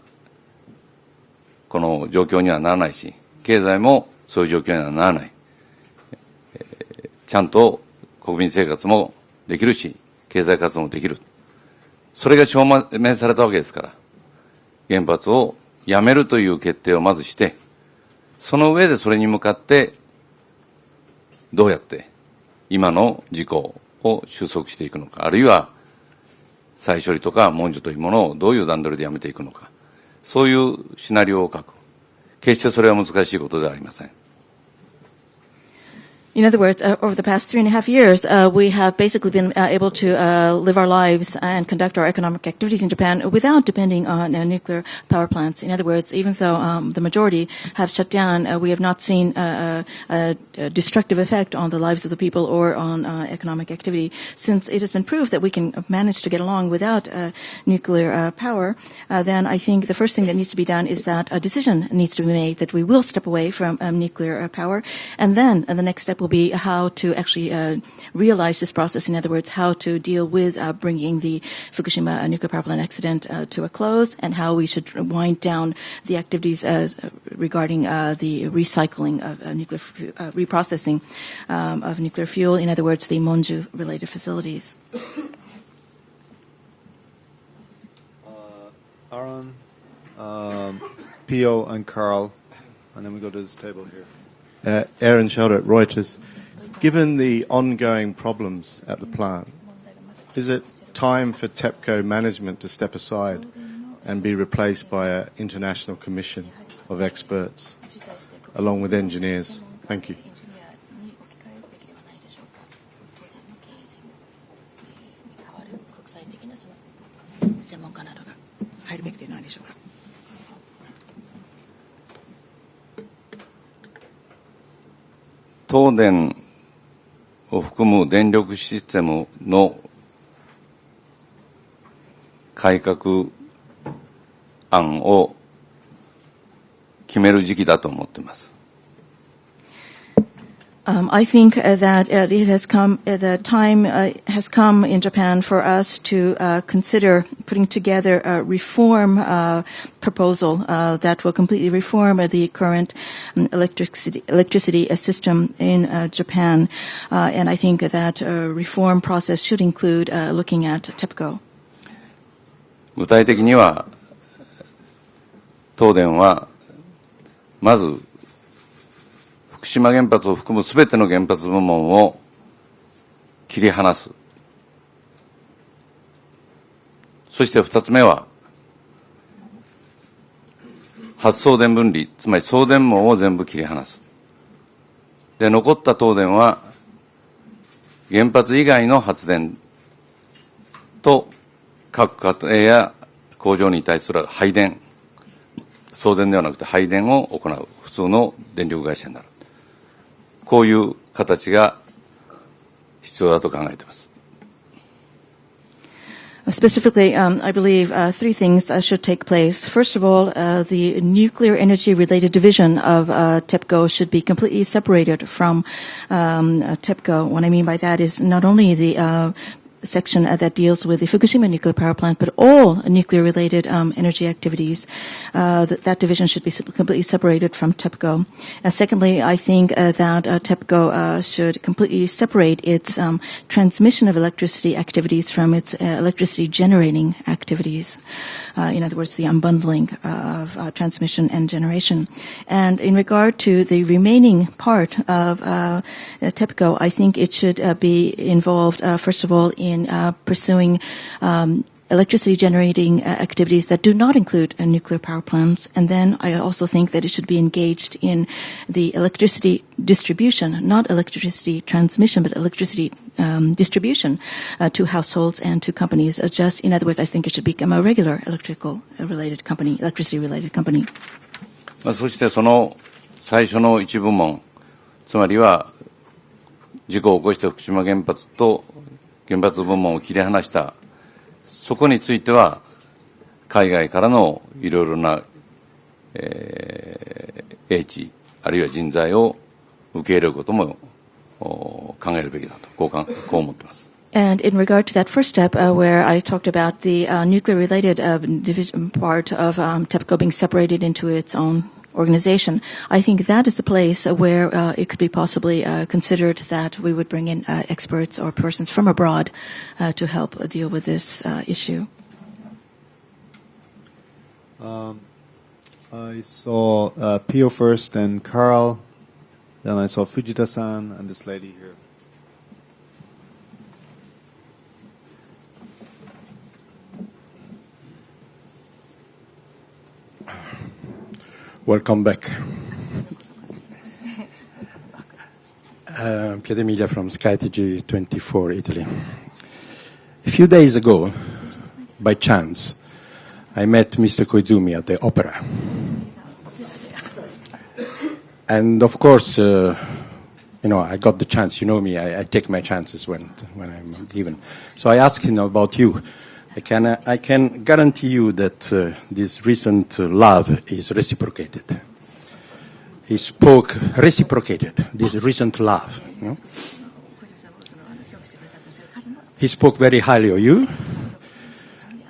この状況にはならないし、経済もそういう状況にはならない。ちゃんと国民生活もできるし、経済活動もできる。それが証明されたわけですから、原発をやめるという決定をまずして、その上でそれに向かって、どうやって今の事故を収束していくのか、あるいは再処理とか文書というものをどういう段取りでやめていくのか、そういうシナリオを書く。決してそれは難しいことではありません。In other words, over the past 3.5 years, we have basically been able to live our lives and conduct our economic activities in Japan without depending on nuclear power plants. In other words, even though the majority have shut down, we have not seen a destructive effect on the lives of the people or on economic activity. Since it has been proved that we can manage to get along without nuclear power, then I think the first thing that needs to be done is that a decision needs to be made that we will step away from nuclear power, and then the next step will be how to actually realize this process. In other words, how to deal with bringing the Fukushima nuclear power plant accident to a close, and how we should wind down the activities regarding the recycling of nuclear reprocessing of nuclear fuel. In other words, the Monju-related facilities. Aaron, Pio, and Carl, and then we go to this table here. Aaron Shelder at Reuters. Given the ongoing problems at the plant, is it time for TEPCO management to step aside and be replaced by an international commission of experts, along with engineers? Thank you. "東電を含む電力システムの改革案を決める時期だと思っています。I think that it has come, the time has come in Japan for us to consider putting together a reform proposal that will completely reform the current electricity system in Japan. And I think that reform process should include looking at TEPCO. 具体的には、東電はまず福島原発を含むすべての原発部門を切り離す。そして二つ目は、発送電分離、つまり送電網を全部切り離す。で、残った東電は、原発以外の発電と各家庭や工場に対する配電、送電ではなくて配電を行う普通の電力会社になる。こういう形が必要だと考えています。Specifically, I believe three things should take place. First of all, the nuclear energy-related division of TEPCO should be completely separated from TEPCO. What I mean by that is not only the section that deals with the Fukushima nuclear power plant, but all nuclear-related energy activities. That division should be completely separated from TEPCO. Secondly, I think that TEPCO should completely separate its transmission of electricity activities from its electricity generating activities. In other words, the unbundling of transmission and generation. And in regard to the remaining part of TEPCO, I think it should be involved, first of all, in pursuing electricity generating activities that do not include nuclear power plants. And then I also think that it should be engaged in the electricity distribution, not electricity transmission, but electricity distribution to households and to companies. Just, in other words, I think it should become a regular electricity-related company. そしてその最初の一部門、つまりは事故を起こした福島原発と原発部門を切り離した、そこについては、海外からのいろいろな、英知、あるいは人材を受け入れることも考えるべきだと、こう思っています。And in regard to that first step, where I talked about the nuclear-related division part of TEPCO being separated into its own organization, I think that is the place where it could be possibly considered that we would bring in experts or persons from abroad to help deal with this issue. I saw Pio first and Carl, then I saw Fujita-san and this lady here. Welcome back. Pier Emilia from SkyTG 24, Italy. A few days ago, by chance, I met Mr. Koizumi at the opera. And of course, I got the chance. You know me, I take my chances when I'm given. So I asked him about you. I can guarantee you that this recent love is reciprocated. He spoke reciprocated, this recent love. You know? He spoke very highly of you.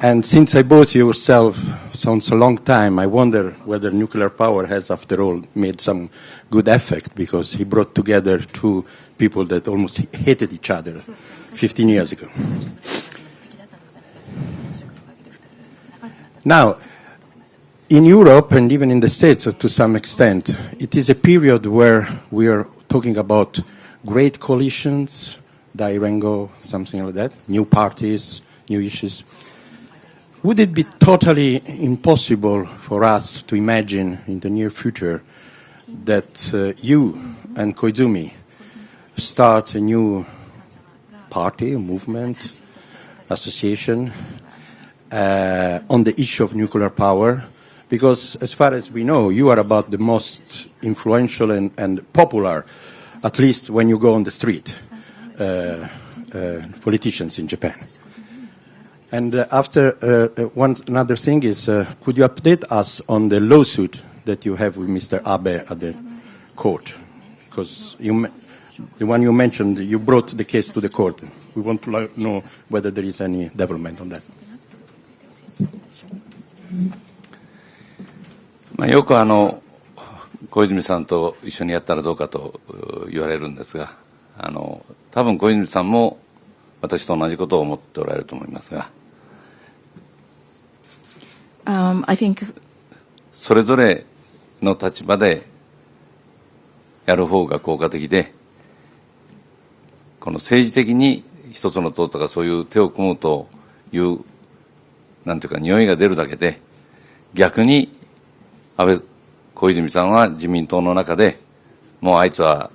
And since I both yourself since a long time, I wonder whether nuclear power has, after all, made some good effect, because he brought together two people that almost hated each other 15 years ago. Now, in Europe and even in the States to some extent, it is a period where we are talking about great coalitions, Dairengo, something like that, new parties, new issues. Would it be totally impossible for us to imagine in the near future that you and Koizumi start a new party, a movement, association, on the issue of nuclear power? Because as far as we know, you are about the most influential and popular, at least when you go on the street, politicians in Japan. And another thing is, could you update us on the lawsuit that you have with Mr. Abe at the court? Because the one you mentioned, you brought the case to the court. We want to know whether there is any development on that. よく小泉さんと一緒にやったらどうかと言われるんですが、多分小泉さんも私と同じことを思っておられると思いますが、I think それぞれの立場でやる方が効果的で、この政治的に一つの党とかそういう手を組むというなんていうか匂いが出るだけで、逆に小泉さんは自民党の中でもうあいつは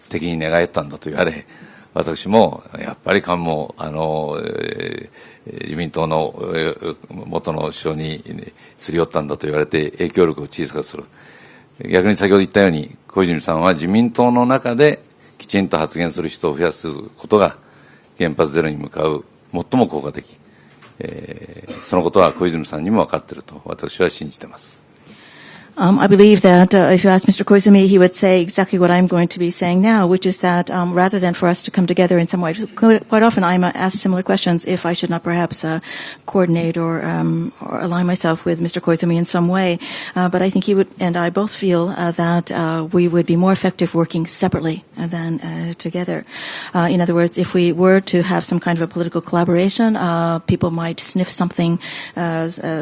敵に寝返ったんだと言われ、私もやっぱりも自民党の元の首相にすり寄ったんだと言われて影響力を小さくする。逆に先ほど言ったように小泉さんは自民党の中できちんと発言する人を増やすことが原発ゼロに向かう最も効果的。そのことは小泉さんにも分かっていると私は信じています。I believe that if you ask Mr. Koizumi, he would say exactly what I'm going to be saying now, which is that rather than for us to come together in some way, quite often I'm asked similar questions if I should not perhaps coordinate or align myself with Mr. Koizumi in some way. But I think he would, and I both feel that we would be more effective working separately than together. In other words, if we were to have some kind of a political collaboration, people might sniff something that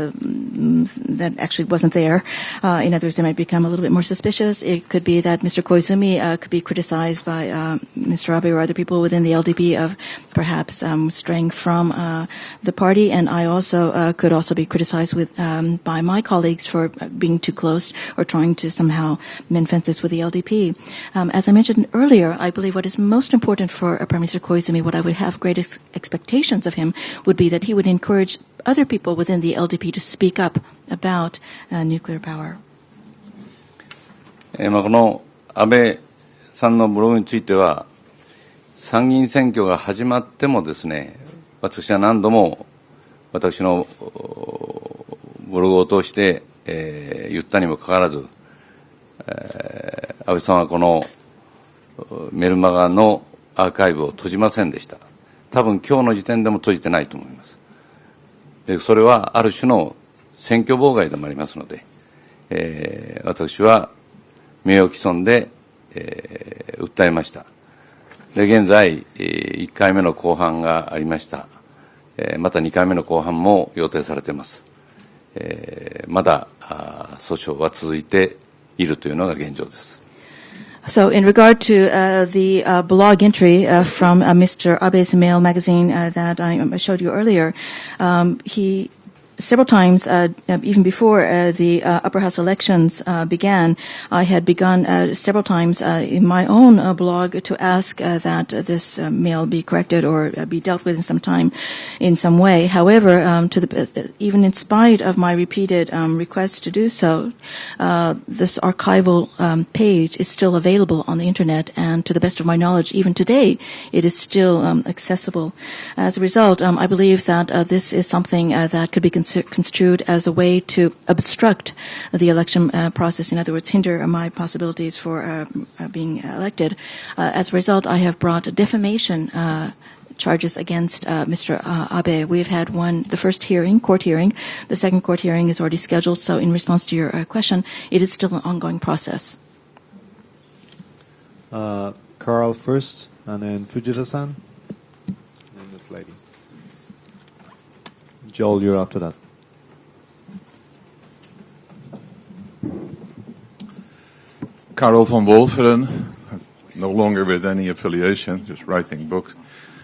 actually wasn't there. In other words, they might become a little bit more suspicious. It could be that Mr. Koizumi could be criticized by Mr. Abe or other people within the LDP of perhaps straying from the party, and I also could also be criticized by my colleagues for being too close or trying to somehow mend fences with the LDP. As I mentioned earlier, I believe what is most important for Prime Minister Koizumi, what I would have greatest expectations of him, would be that he would encourage other people within the LDP to speak up about nuclear power. この安倍さんのブログについては、参議院選挙が始まってもですね、私は何度も私のブログを通して、言ったにもかかわらず、安倍さんはこのメルマガのアーカイブを閉じませんでした。多分今日の時点でも閉じてないと思います。でそれはある種の選挙妨害でもありますので、私は名誉毀損で、訴えました。で現在、1回目の公判がありました。また2回目の公判も予定されています。まだ訴訟は続いているというのが現状です。So, in regard to the blog entry from Mr. Abe's Mail magazine that I showed you earlier, he several times, even before the upper house elections began, I had begun several times in my own blog to ask that this mail be corrected or be dealt with in some time, in some way. However, even in spite of my repeated requests to do so, this archival page is still available on the internet, and to the best of my knowledge, even today, it is still accessible. As a result, I believe that this is something that could be construed as a way to obstruct the election process, in other words, hinder my possibilities for being elected. As a result, I have brought defamation charges against Mr. Abe. We have had the first court hearing. The second court hearing is already scheduled, so in response to your question, it is still an ongoing process. Carl first, and then Fujita-san, and this lady. Joel, you're after that. Karel van Wolferen, no longer with any affiliation, just writing books.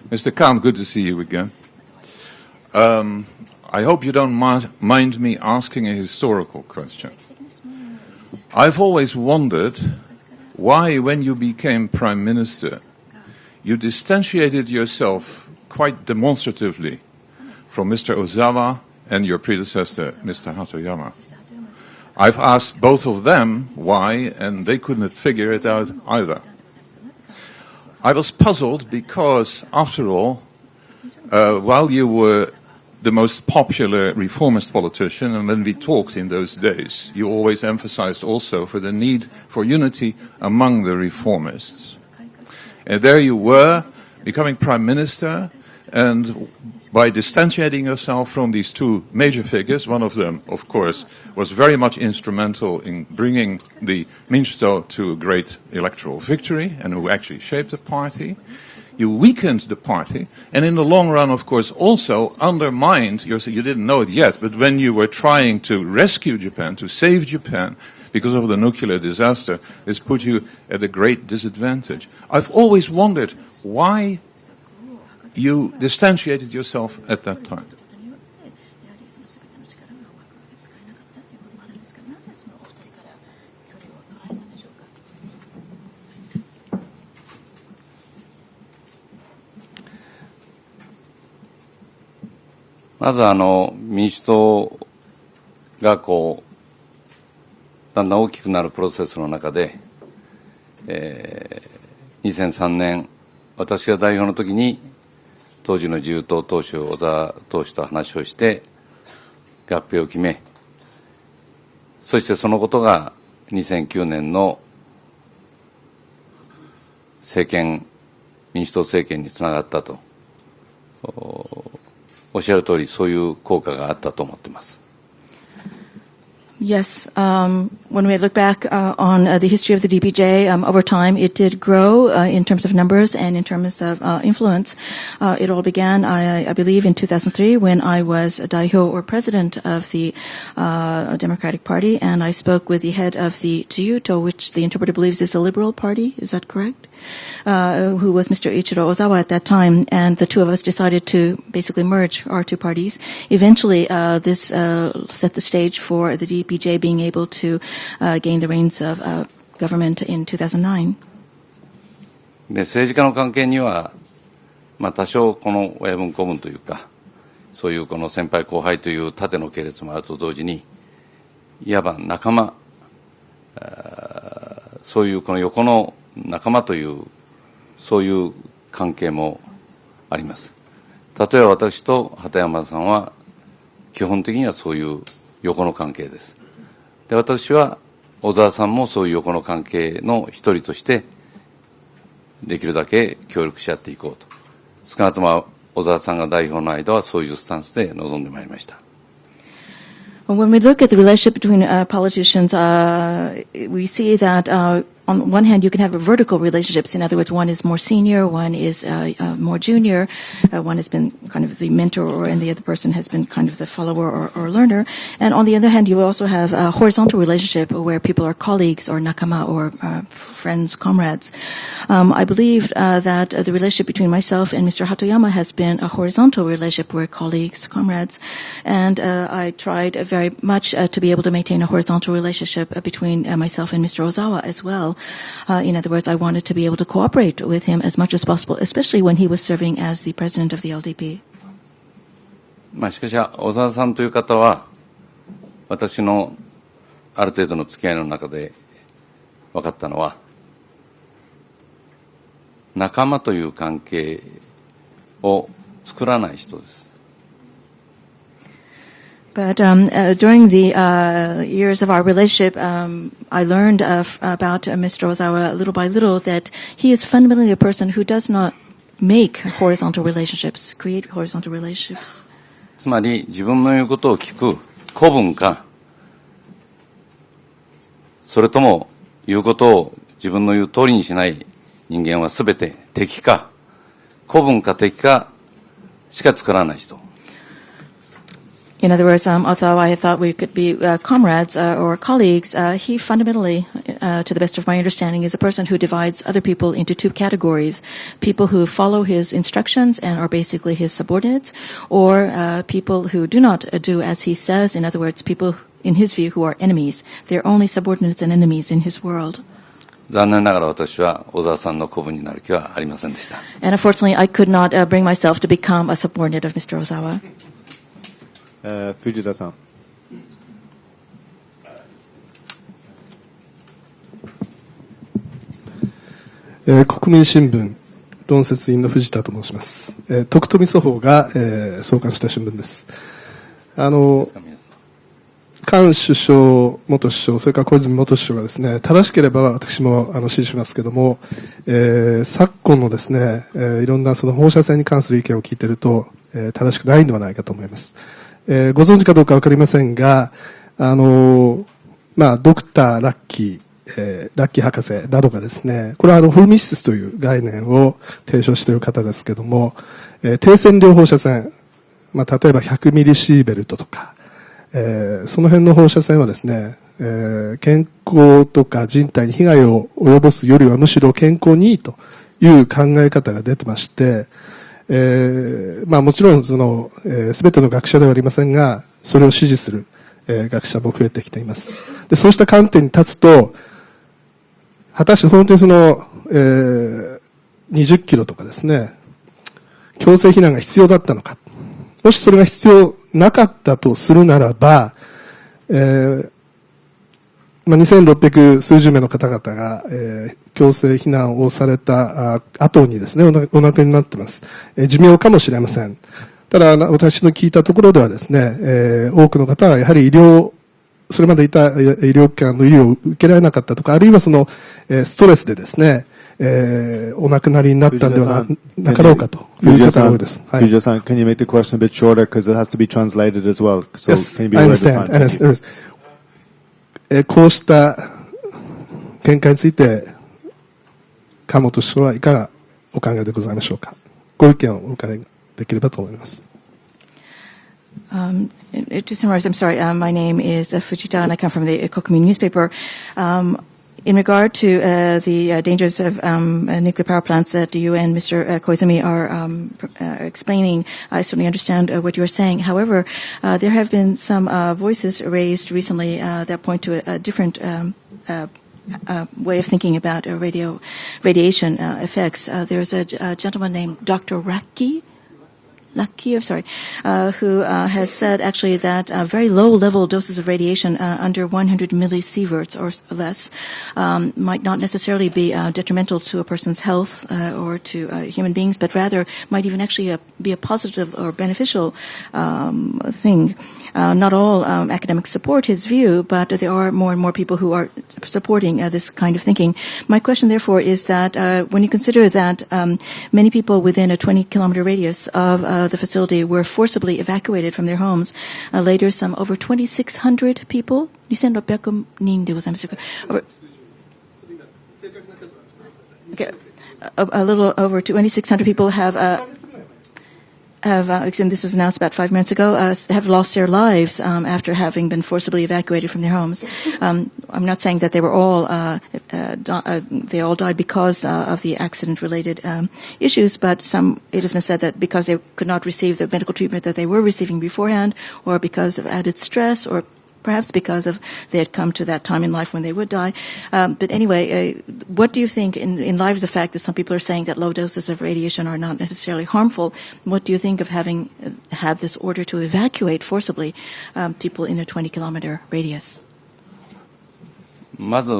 Mr. Kahn, good to see you again. I hope you don't mind me asking a historical question. I've always wondered why, when you became Prime Minister, you distantiated yourself quite demonstratively from Mr. Ozawa and your predecessor, Mr. Hatoyama. I've asked both of them why, and they couldn't figure it out either. I was puzzled because, after all, while you were the most popular reformist politician, and when we talked in those days, you always emphasized also for the need for unity among the reformists. And there you were, becoming Prime Minister, and by distantiating yourself from these two major figures, one of them, of course, was very much instrumental in bringing the Minchto to a great electoral victory and who actually shaped the party. You weakened the party, and in the long run, of course, also undermined, you didn't know it yet, but when you were trying to rescue Japan, to save Japan, because of the nuclear disaster, this put you at a great disadvantage. I've always wondered why you distantiated yourself at that time.まず民主党がだんだん大きくなるプロセスの中で、2003年私が代表の時に当時の自由党党首小沢党首と話をして合併を決め、そしてそのことが2009年の民主党政権につながったとおっしゃる通り、そういう効果があったと思っています。Yes. When we look back on the history of the DPJ, over time it did grow in terms of numbers and in terms of influence. It all began, I believe, in 2003 when I was a daihyo or president of the Democratic Party, and I spoke with the head of the Jiyuto, which the interpreter believes is a liberal party. Is that correct? Who was Mr. Ichiro Ozawa at that time, and the two of us decided to basically merge our two parties. Eventually, this set the stage for the DPJ being able to gain the reins of government in 2009. で政治家の関係には、多少この親分子分というか、そういうこの先輩後輩という縦の系列もあると同時に、いわば仲間、そういうこの横の仲間というそういう関係もあります。例えば私と畑山さんは基本的にはそういう横の関係です。で、私は小沢さんもそういう横の関係の一人としてできるだけ協力し合っていこうと。少なくとも小沢さんが代表の間はそういうスタンスで臨んでまいりました。When we look at the relationship between politicians, we see that on one hand, you can have vertical relationships. In other words, one is more senior, one is more junior, one has been kind of the mentor, and the other person has been kind of the follower or learner. And on the other hand, you also have a horizontal relationship where people are colleagues or nakama or friends, comrades. I believe that the relationship between myself and Mr. Hatoyama has been a horizontal relationship where colleagues, comrades, and I tried very much to be able to maintain a horizontal relationship between myself and Mr. Ozawa as well. In other words, I wanted to be able to cooperate with him as much as possible, especially when he was serving as the president of the LDP. しかし、小沢さんという方は、私のある程度の付き合いの中で分かったのは、仲間という関係を作らない人です。But during the years of our relationship, I learned about Mr. Ozawa little by little that he is fundamentally a person who does not make horizontal relationships, create horizontal relationships. つまり自分の言うことを聞く子分か、それとも言うことを自分の言う通りにしない人間はすべて敵か、子分か敵かしか作らない人。In other words, although I thought we could be comrades or colleagues, he fundamentally, to the best of my understanding, is a person who divides other people into two categories. People who follow his instructions and are basically his subordinates, or people who do not do as he says. In other words, people, in his view, who are enemies. They're only subordinates and enemies in his world. 残念ながら私は小沢さんの子分になる気はありませんでした。And unfortunately, I could not bring myself to become a subordinate of Mr. Ozawa. 藤田さん。国民新聞論説委員の藤田と申します。徳富祖法が、創刊した新聞です。菅首相、元首相、それから小泉元首相がですね、正しければ私も支持しますけども、昨今のですね、いろんなその放射線に関する意見を聞いていると、正しくないんではないかと思います。ご存知かどうかわかりませんが、ドクターラッキー博士などがですね、これはホルミシスという概念を提唱している方ですけども、低線量放射線、例えば100ミリシーベルトとか、その辺の放射線はですね、健康とか人体に被害を及ぼすよりはむしろ健康にいいという考え方が出てまして、もちろんすべての学者ではありませんが、それを支持する、学者も増えてきています。で、そうした観点に立つと、果たして本当に20キロとかですね、強制避難が必要だったのか。もしそれが必要なかったとするならば、2600数十名の方々が、強制避難をされた後にですね、お亡くなりになっています。寿命かもしれません。ただ、私の聞いたところではですね、多くの方はやはりそれまでいた医療機関の医療を受けられなかったとか、あるいはストレスでですね、お亡くなりになったんではなかろうかという方が多いです。藤田さん、can you make the question a bit shorter because it has to be translated as well? So Yes, can you be I aware of the understand. time? I understand. こうした見解について、菅本首相はいかがお考えでございましょうか。ご意見をお伺いできればと思います。To summarize, I'm sorry, my name is Fujita and I come from the Kokumin newspaper. In regard to the dangers of nuclear power plants that you and Mr. Koizumi are explaining, I certainly understand what you're saying. However, there have been some voices raised recently that point to a different way of thinking about radiation effects. There's a gentleman named Dr. who has said actually that very low-level doses of radiation under 100 millisieverts or less might not necessarily be detrimental to a person's health or to human beings, but rather might even actually be a positive or beneficial thing. Not all academics support his view, but there are more and more people who are supporting this kind of thinking. My question, therefore, is that when you consider that many people within a 20-kilometer radius of the facility were forcibly evacuated from their homes, later some over 2,600 people, 2,600人でございますか? A little over 2,600 people have and this was announced about 5 minutes ago, have lost their lives after having been forcibly evacuated from their homes. I'm not saying that they were all they all died because of the accident-related issues, but it has been said that because they could not receive the medical treatment that they were receiving beforehand, or because of added stress, or perhaps because they had come to that time in life when they would die. But anyway, what do you think, in light of the fact that some people are saying that low doses of radiation are not necessarily harmful, what do you think of having had this order to evacuate forcibly people in a 20-kilometer radius? まず、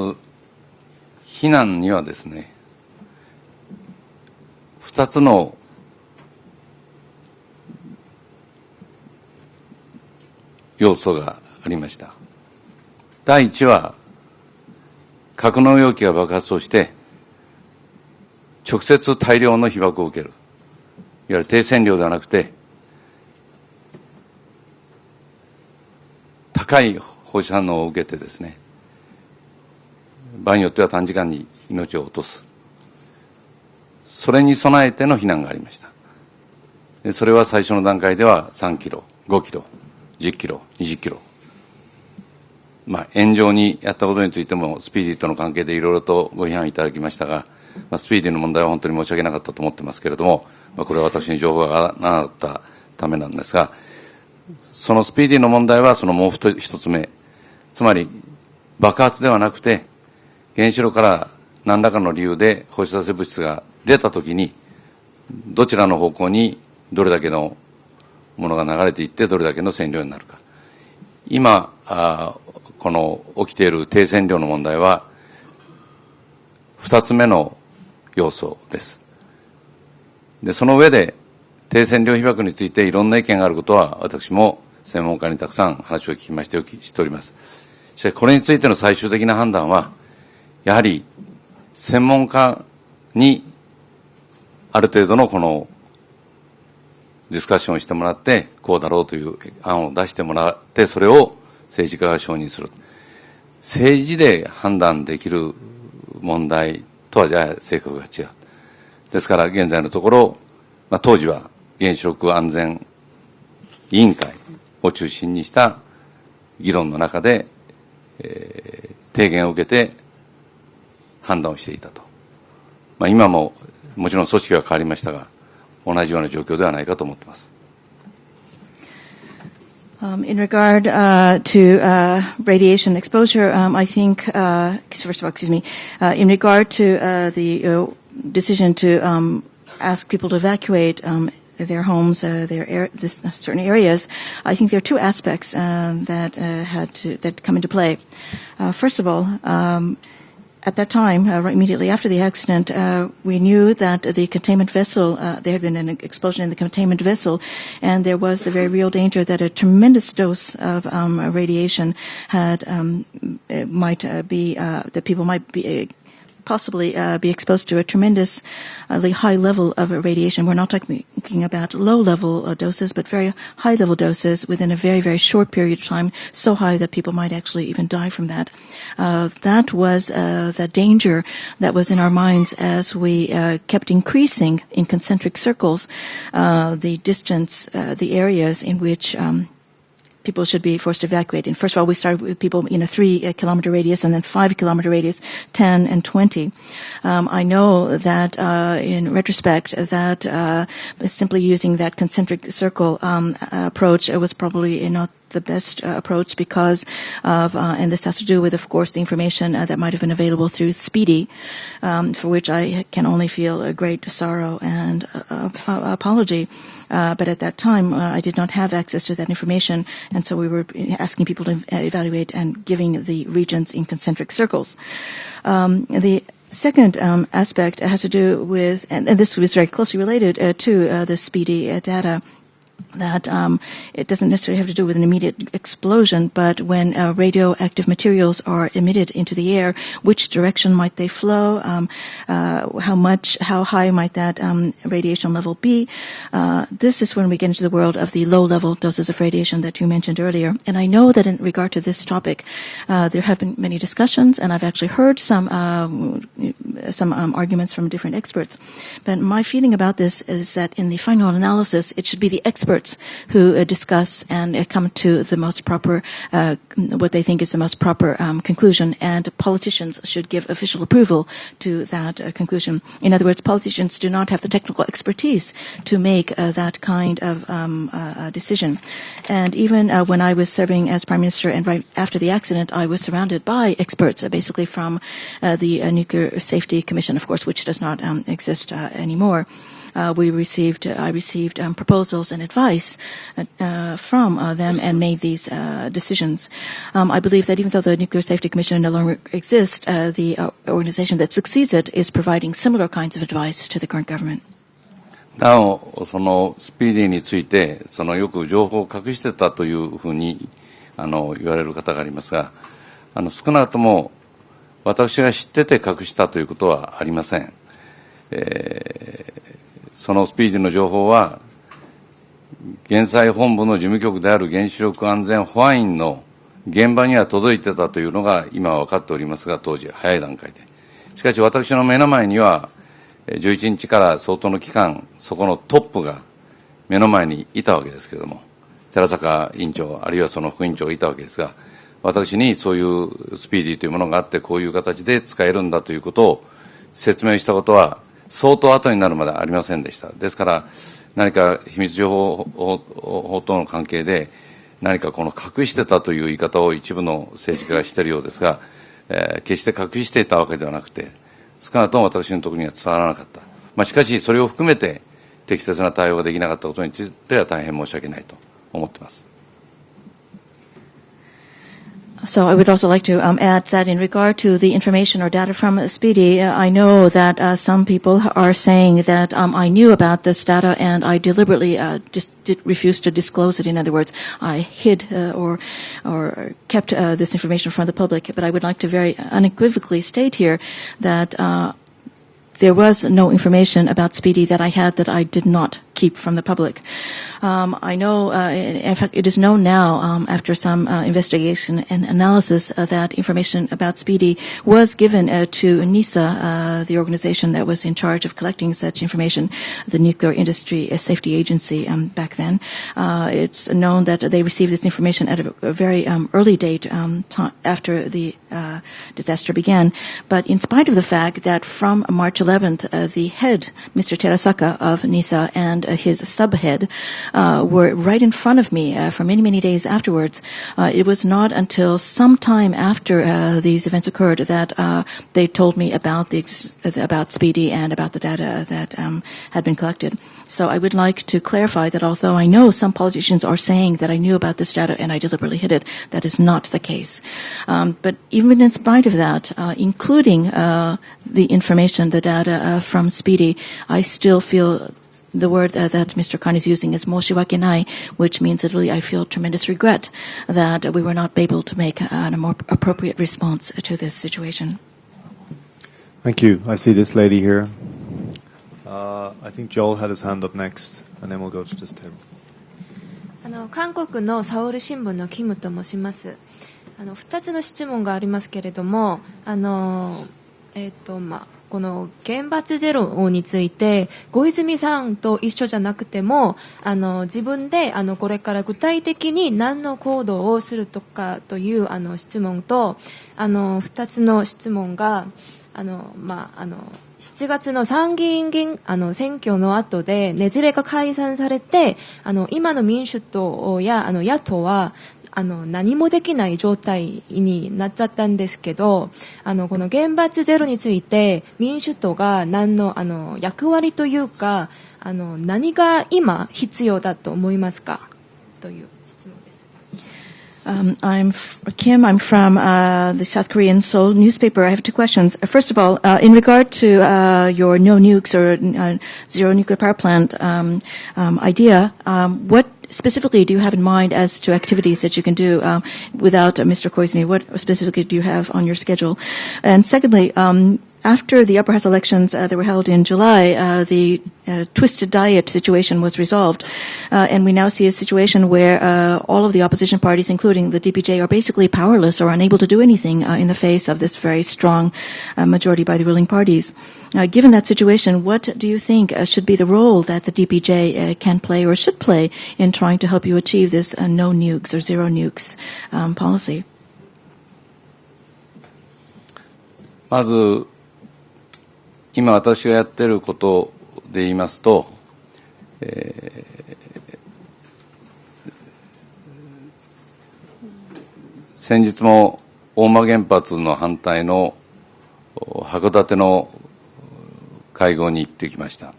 避難にはですね、2つの要素がありました。第一は、格納容器が爆発をして、直接大量の被爆を受ける。いわゆる低線量ではなくて、高い放射反応を受けてですね、場合によっては短時間に命を落とす。それに備えての避難がありました。それは最初の段階では3キロ、5キロ、10キロ、20キロ。炎上にやったことについてもスピーディーとの関係でいろいろとご批判いただきましたが、スピーディーの問題は本当に申し訳なかったと思ってますけれども、これは私に情報がなかったためなんですが、そのスピーディーの問題はそのもう一つ目、つまり爆発ではなくて、原子炉から何らかの理由で放射性物質が出たときに、どちらの方向にどれだけのものが流れていってどれだけの線量になるか。今、この起きている低線量の問題は、二つ目の要素です。で、その上で、低線量被爆についていろんな意見があることは、私も専門家にたくさん話を聞きまして知っております。しかし、これについての最終的な判断は、やはり、専門家に、ある程度のこの、ディスカッションをしてもらって、こうだろうという案を出してもらって、それを政治家が承認する。政治で判断できる問題とはじゃあ性格が違う。ですから現在のところ、当時は原子力安全委員会を中心にした議論の中で、提言を受けて判断をしていたと。今ももちろん組織は変わりましたが、同じような状況ではないかと思っています。In regard to radiation exposure, I think, first of all, in regard to the decision to ask people to evacuate their homes, certain areas, I think there are two aspects that come into play. First of all, at that time, immediately after the accident, we knew that the containment vessel, there had been an explosion in the containment vessel, and there was the very real danger that a tremendous dose of radiation that people might be possibly be exposed to a tremendously high level of radiation. We're not talking about low-level doses, but very high-level doses within a very, very short period of time, so high that people might actually even die from that. That was the danger that was in our minds as we kept increasing in concentric circles the distance, the areas in which people should be forced to evacuate. And first of all, we started with people in a 3-kilometer radius, and then 5-kilometer radius, 10 and 20. I know that in retrospect that simply using that concentric circle approach was probably not the best approach because of, and this has to do with, of course, the information that might have been available through Speedy, for which I can only feel a great sorrow and apology. But at that time, I did not have access to that information, and so we were asking people to evaluate and giving the regions in concentric circles. The second aspect has to do with, and this was very closely related to the Speedy data, that it doesn't necessarily have to do with an immediate explosion, but when radioactive materials are emitted into the air, which direction might they flow, how high might that radiation level be. This is when we get into the world of the low-level doses of radiation that you mentioned earlier. And I know that in regard to this topic, there have been many discussions, and I've actually heard some arguments from different experts. But my feeling about this is that in the final analysis, it should be the experts who discuss and come to the most proper, what they think is the most proper conclusion, and politicians should give official approval to that conclusion. In other words, politicians do not have the technical expertise to make that kind of decision. And even when I was serving as Prime Minister and right after the accident, I was surrounded by experts, basically from the Nuclear Safety Commission, of course, which does not exist anymore. I received proposals and advice from them and made these decisions. I believe that even though the Nuclear Safety Commission no longer exists, the organization that succeeds it is providing similar kinds of advice to the current government. なお、そのスピーディーについて、よく情報を隠してたというふうに言われる方がありますが、少なくとも私が知ってて隠したということはありません。そのスピーディーの情報は、減災本部の事務局である原子力安全保安院の現場には届いてたというのが今は分かっておりますが、当時早い段階で。しかし私の目の前には、11日から相当の期間、そこのトップが目の前にいたわけですけれども、寺坂委員長、あるいはその副委員長がいたわけですが、私にそういうスピーディーというものがあって、こういう形で使えるんだということを説明したことは、相当後になるまでありませんでした。ですから、何か秘密情報法との関係で、何かこの隠してたという言い方を一部の政治家がしているようですが、決して隠していたわけではなくて、少なくとも私のところには伝わらなかった。しかし、それを含めて適切な対応ができなかったことについては大変申し訳ないと思っています。So I would also like to add that in regard to the information or data from Speedy, I know that some people are saying that I knew about this data and I deliberately refused to disclose it. In other words, I hid or kept this information from the public. But I would like to very unequivocally state here that there was no information about Speedy that I had that I did not keep from the public. I know, in fact, it is known now, after some investigation and analysis, that information about Speedy was given to NISA, the organization that was in charge of collecting such information, the Nuclear Industry Safety Agency back then. It's known that they received this information at a very early date after the disaster began. But in spite of the fact that from March 11th, the head, Mr. Terasaka of NISA, and his subhead were right in front of me for many, many days afterwards. It was not until some time after these events occurred that they told me about Speedy and about the data that had been collected. So I would like to clarify that although I know some politicians are saying that I knew about this data and I deliberately hid it, that is not the case. But even in spite of that, including the information, the data from Speedy, I still feel the word that Mr. Khan is using is moshiwakenai, which means literally I feel tremendous regret that we were not able to make a more appropriate response to this situation. Thank you. I see this lady here. I think Joel had his hand up next, and then we'll go to this table. 韓国のソウル新聞のキムと申します。2つの質問がありますけれども、この原発ゼロについて小泉さんと一緒じゃなくても自分でこれから具体的に何の行動をするとかという質問と2つの質問が7月の参議院選挙の後でねじれが解散されて今の民主党や野党は何もできない状態になっちゃったんですけど、この原発ゼロについて民主党が何の役割というか、何が今必要だと思いますかという質問です。I'm Kim. I'm from the South Korean Seoul newspaper. I have two questions. First of all, in regard to your no nukes or zero nuclear power plant idea, what specifically do you have in mind as to activities that you can do without Mr. Koizumi? What specifically do you have on your schedule? And secondly, after the upper house elections that were held in July, the twisted diet situation was resolved, and we now see a situation where all of the opposition parties, including the DPJ, are basically powerless or unable to do anything in the face of this very strong majority by the ruling parties. Given that situation, what do you think should be the role that the DPJ can play or should play in trying to help you achieve this no nukes or zero nukes policy? まず今私がやっていることで言いますと、先日も大間原発の反対の函館の会合に行ってきました。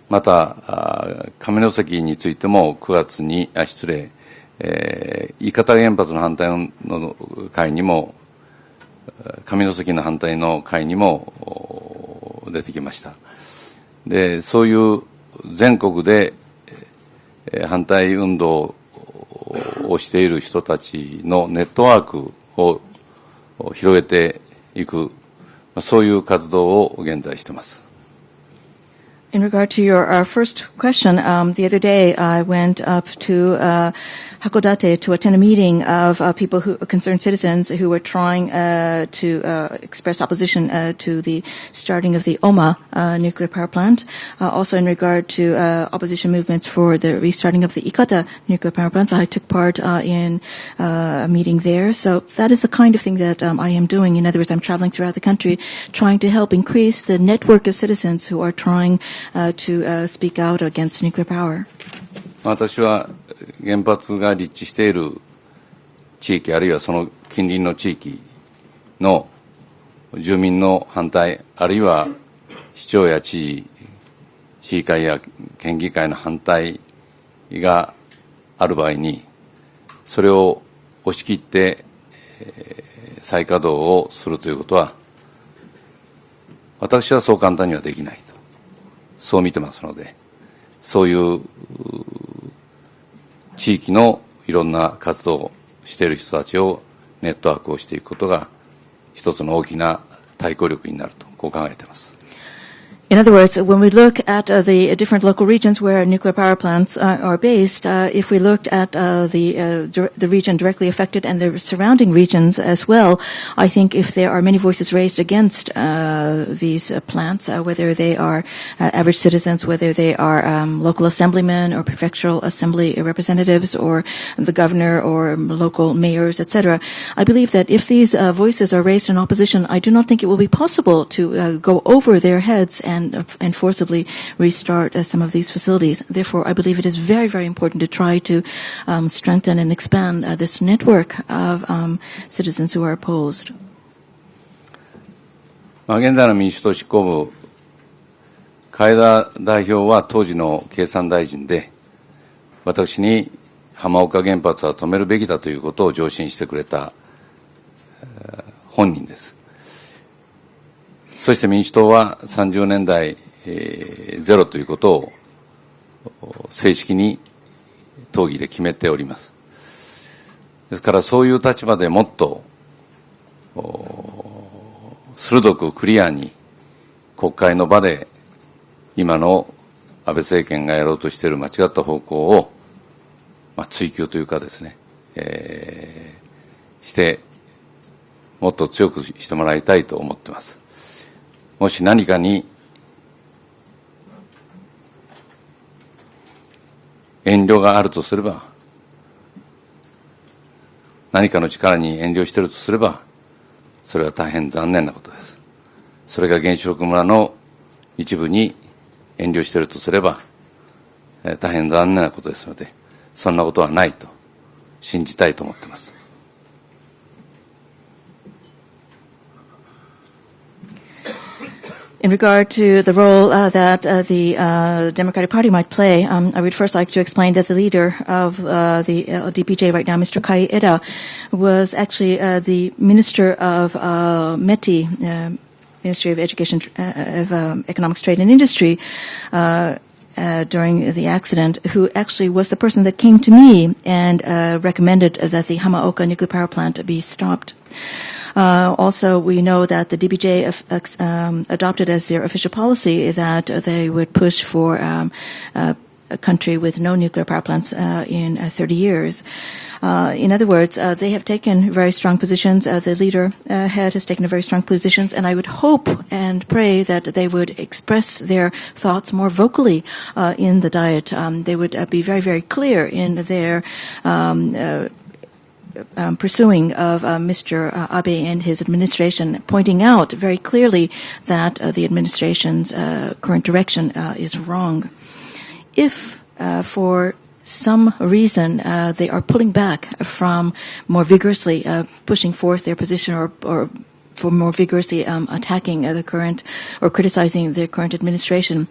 また上関についても9月に伊方原発の反対の会にも上関の反対の会にも出てきました。で、そういう全国で反対運動をしている人たちのネットワークを広げていく、そういう活動を現在しています。In regard to your first question, the other day I went up to Hakodate to attend a meeting of concerned citizens who were trying to express opposition to the starting of the Oma nuclear power plant. Also in regard to opposition movements for the restarting of the Ikata nuclear power plant, I took part in a meeting there. So that is the kind of thing that I am doing. In other words, I'm traveling throughout the country trying to help increase the network of citizens who are trying to speak out against nuclear power. 私は原発が立地している地域あるいはその近隣の地域の住民の反対あるいは市長や知事、市議会や県議会の反対がある場合にそれを押し切って再稼働をするということは私はそう簡単にはできないとそう見てますので、そういう地域のいろんな活動をしている人たちをネットワークをしていくことが一つの大きな対抗力になるとこう考えています。In other words, when we look at the different local regions where nuclear power plants are based, if we looked at the region directly affected and the surrounding regions as well, I think if there are many voices raised against these plants, whether they are average citizens, whether they are local assemblymen or prefectural assembly representatives, or the governor or local mayors, etc., I believe that if these voices are raised in opposition, I do not think it will be possible to go over their heads and forcibly restart some of these facilities. Therefore, I believe it is very, very important to try to strengthen and expand this network of citizens who are opposed. 現在の民主党執行部、海田代表は当時の経産大臣で、私に浜岡原発は止めるべきだということを上申してくれた本人です。そして民主党は30年代ゼロということを正式に討議で決めております。ですからそういう立場でもっと鋭くクリアに国会の場で今の安倍政権がやろうとしている間違った方向を追求というかですね、してもっと強くしてもらいたいと思っています。もし何かに遠慮があるとすれば、何かの力に遠慮しているとすれば、それは大変残念なことです。それが原子力村の一部に遠慮しているとすれば、大変残念なことですので、そんなことはないと信じたいと思っています。In regard to the role that the Democratic Party might play, I would first like to explain that the leader of the DPJ right now, Mr. Kai Eda, was actually the Minister of METI, Ministry of Education, of Economics, Trade and Industry, during the accident, who actually was the person that came to me and recommended that the Hamaoka nuclear power plant be stopped. Also, we know that the DPJ adopted as their official policy that they would push for a country with no nuclear power plants in 30 years. In other words, they have taken very strong positions. The leader head has taken very strong positions, and I would hope and pray that they would express their thoughts more vocally in the Diet. They would be very, very clear in their pursuing of Mr. Abe and his administration, pointing out very clearly that the administration's current direction is wrong. If for some reason they are pulling back from more vigorously pushing forth their position or for more vigorously attacking the current or criticizing the current administration,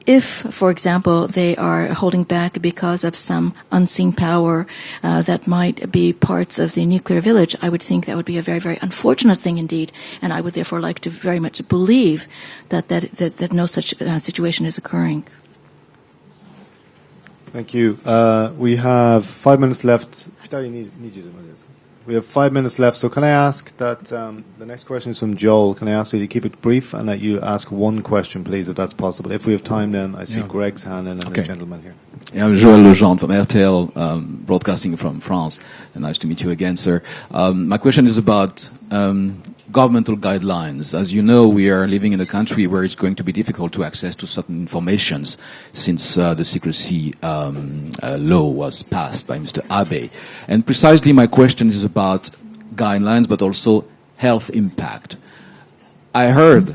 if, for example, they are holding back because of some unseen power that might be parts of the nuclear village, I would think that would be a very, very unfortunate thing indeed, and I would therefore like to very much believe that no such situation is occurring. Thank you. We have 5 minutes left. We have 5 minutes left, so can I ask that the next question is from Joel. Can I ask you to keep it brief and that you ask one question, please, if that's possible? If we have time, then I see Greg's hand and the gentleman here. Yeah, Joel Legendre from RTL, broadcasting from France. Nice to meet you again, sir. My question is about governmental guidelines. As you know, we are living in a country where it's going to be difficult to access to certain informations since the secrecy law was passed by Mr. Abe. And precisely my question is about guidelines, but also health impact. I heard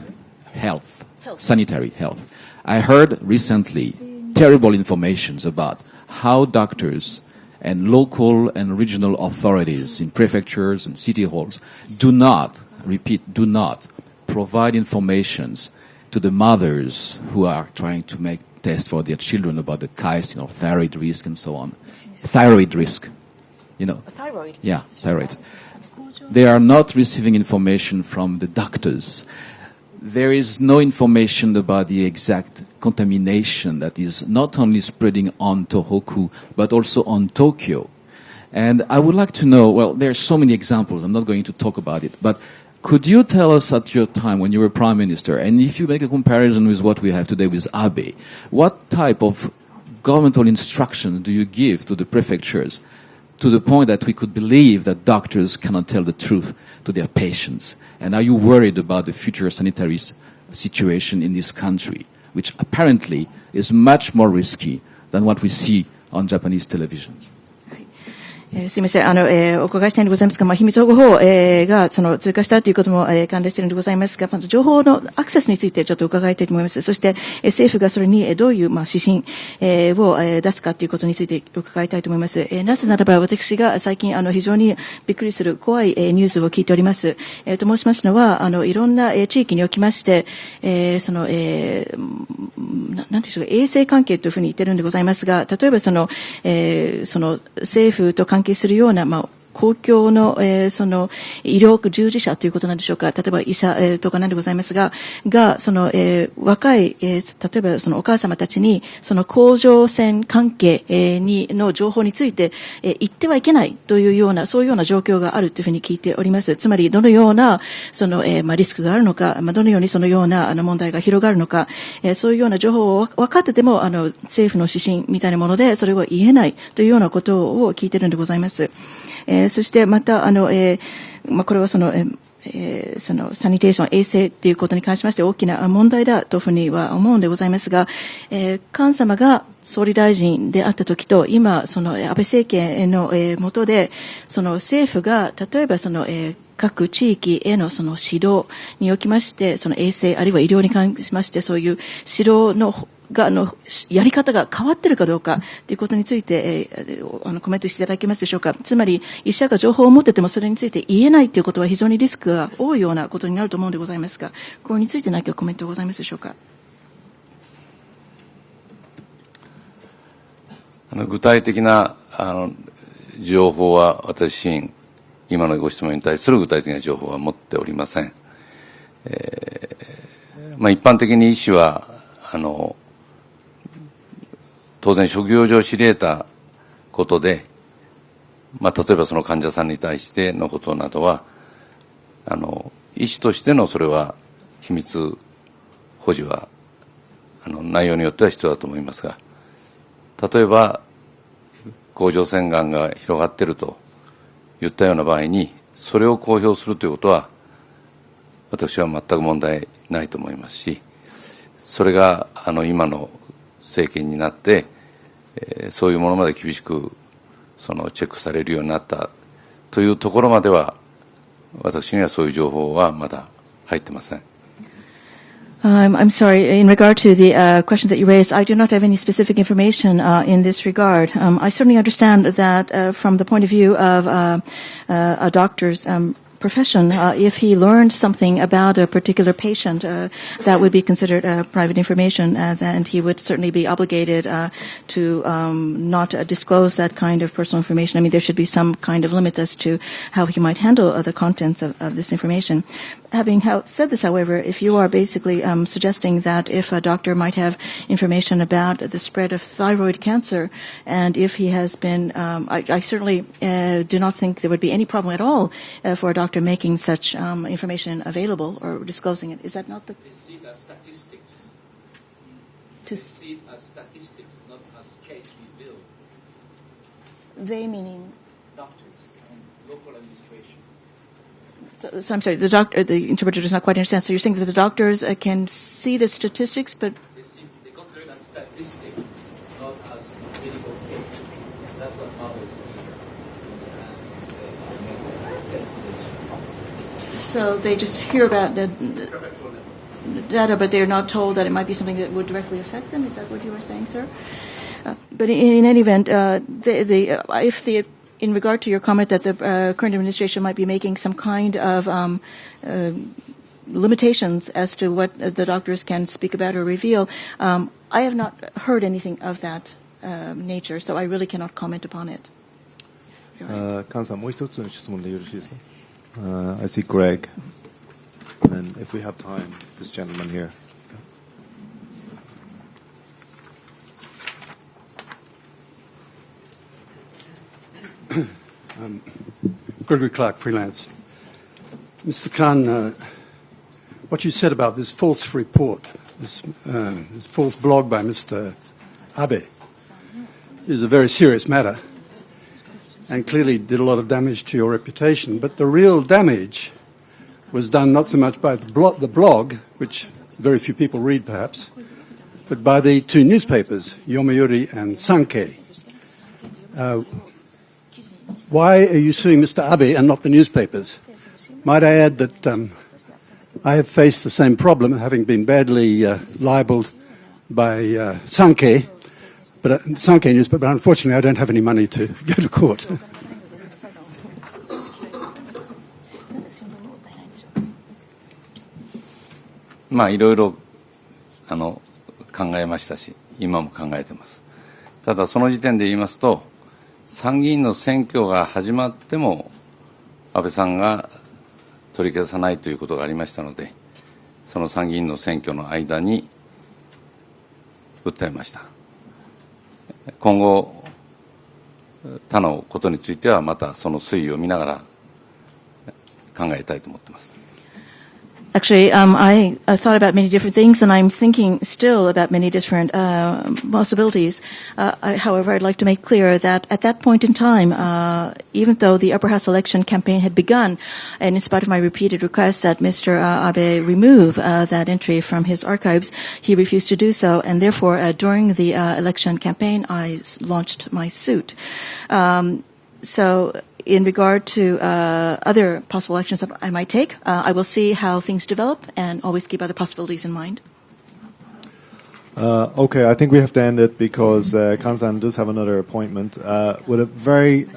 sanitary health. I heard recently terrible information about how doctors and local and regional authorities in prefectures and city halls do not provide informations to the mothers who are trying to make tests for their children about the KAIST, thyroid risk and so on. Thyroid risk, Thyroid? Yeah, thyroid. They are not receiving information from the doctors. There is no information about the exact contamination that is not only spreading on Tohoku, but also on Tokyo. And I would like to know, well, there are so many examples, I'm not going to talk about it, but could you tell us at your time when you were Prime Minister, and if you make a comparison with what we have today with Abe, what type of governmental instructions do you give to the prefectures to the point that we could believe that doctors cannot tell the truth to their patients? And are you worried about the future sanitary situation in this country, which apparently is much more risky than what we see on Japanese televisions? すみません。お伺いしたいんでございますが、秘密保護法、が、通過したということも、関連しているんでございますが、情報のアクセスについてちょっと伺いたいと思います。そして、政府がそれにどういう、指針、を、出すかということについて伺いたいと思います。なぜならば、私が最近、非常にびっくりする怖い、ニュースを聞いております。と申しますのは、いろんな、地域におきまして、なんていうんでしょうか、衛生関係というふうに言ってるんでございますが、例えば政府と関係するような、公共の、医療従事者ということなんでしょうか。例えば医者、とかなんでございますが、若い、例えばお母様たちに、甲状腺関係、の情報について、言ってはいけないというような、そういうような状況があるというふうに聞いております。つまり、どのような、リスクがあるのか、どのようにそのような、問題が広がるのか、そういうような情報を分かってても、政府の指針みたいなもので、それを言えないというようなことを聞いているんでございます。そしてまた、これはサニテーション、衛生ということに関しまして大きな問題だというふうには思うんでございますが、菅様が総理大臣であった時と、今、安倍政権の下で、政府が、例えば各地域への指導におきまして、衛生あるいは医療に関しまして、そういう指導ののやり方が変わっているかどうかということについて、コメントしていただけますでしょうか。つまり、医者が情報を持っててもそれについて言えないということは非常にリスクが多いようなことになると思うのでございますが、これについて何かコメントございますでしょうか。具体的な情報は私自身、今のご質問に対する具体的な情報は持っておりません。一般的に医師は当然職業上知り得たことで、例えばその患者さんに対してのことなどは医師としてのそれは秘密保持は内容によっては必要だと思いますが、例えば甲状腺がんが広がっているといったような場合にそれを公表するということは私は全く問題ないと思いますし、それが今の政権になってそういうものまで厳しくチェックされるようになったというところまでは私にはそういう情報はまだ入ってません。I'm sorry. In regard to the question that you raised, I do not have any specific information in this regard. I certainly understand that from the point of view of a doctor's profession, if he learned something about a particular patient that would be considered private information, then he would certainly be obligated to not disclose that kind of personal information. I mean, there should be some kind of limits as to how he might handle the contents of this information. Having said this, however, if you are basically suggesting that if a doctor might have information about the spread of thyroid cancer, and if he has been, I certainly do not think there would be any problem at all for a doctor making such information available or disclosing it. Is that not the... They see it as statistics. They see it as statistics, not as case revealed. They meaning? Doctors and local administration. So I'm sorry, the interpreter does not quite understand. So you're saying that the doctors can see the statistics, but... They consider it as statistics, not as medical cases. That's what matters here. So they just hear about the data, but they're not told that it might be something that would directly affect them? Is that what you were saying, sir? But in any event, in regard to your comment that the current administration might be making some kind of limitations as to what the doctors can speak about or reveal, I have not heard anything of that nature, so I really cannot comment upon it. 菅さん、もう一つの質問でよろしいですか。I see Greg, and if we have time, this gentleman here. Gregory Clark, freelance. Mr. Khan, what you said about this false report, this false blog by Mr. Abe, is a very serious matter and clearly did a lot of damage to your reputation. But the real damage was done not so much by the blog, which very few people read perhaps, but by the two newspapers, Yomiuri and Sankei. Why are you suing Mr. Abe and not the newspapers? Might I add that I have faced the same problem, having been badly libelled by Sankei, Sankei newspaper, but unfortunately I don't have any money to go to court. いろいろ考えましたし、今も考えてます。ただその時点で言いますと、参議院の選挙が始まっても安倍さんが取り消さないということがありましたので、その参議院の選挙の間に訴えました。今後他のことについてはまたその推移を見ながら考えたいと思っています。Actually, I thought about many different things, and I'm thinking still about many different possibilities. However, I'd like to make clear that at that point in time, even though the upper house election campaign had begun, and in spite of my repeated requests that Mr. Abe remove that entry from his archives, he refused to do so, and therefore, during the election campaign, I launched my suit. So, in regard to other possible actions that I might take, I will see how things develop and always keep other possibilities in mind. Okay, I think we have to end it because Kansan does have another appointment. With a very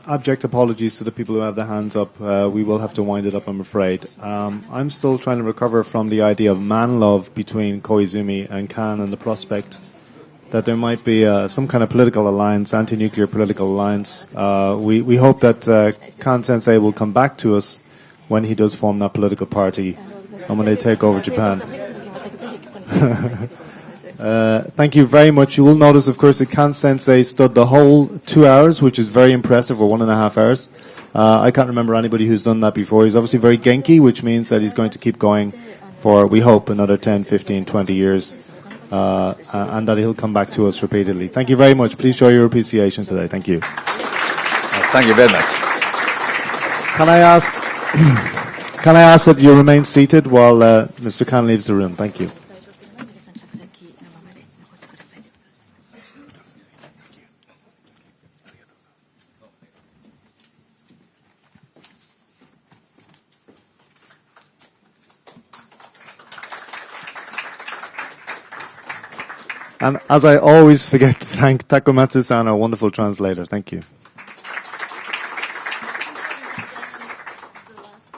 abject apologies to the people who have their hands up, we will have to wind it up, I'm afraid. I'm still trying to recover from the idea of man love between Koizumi and Kan and the prospect that there might be some kind of political alliance, anti-nuclear political alliance. We hope that Kan Sensei will come back to us when he does form that political party and when they take over Japan. Thank you very much. You will notice, of course, that Kan Sensei stood the whole 2 hours, which is very impressive, or 1.5 hours. I can't remember anybody who's done that before. He's obviously very genki, which means that he's going to keep going for, we hope, another 10, 15, 20 years, and that he'll come back to us repeatedly. Thank you very much. Please show your appreciation today. Thank you. Thank you very much. Can I ask that you remain seated while Mr. Kan leaves the room? Thank you. And as I always forget to thank Takumatsu-san, our wonderful translator. Thank you.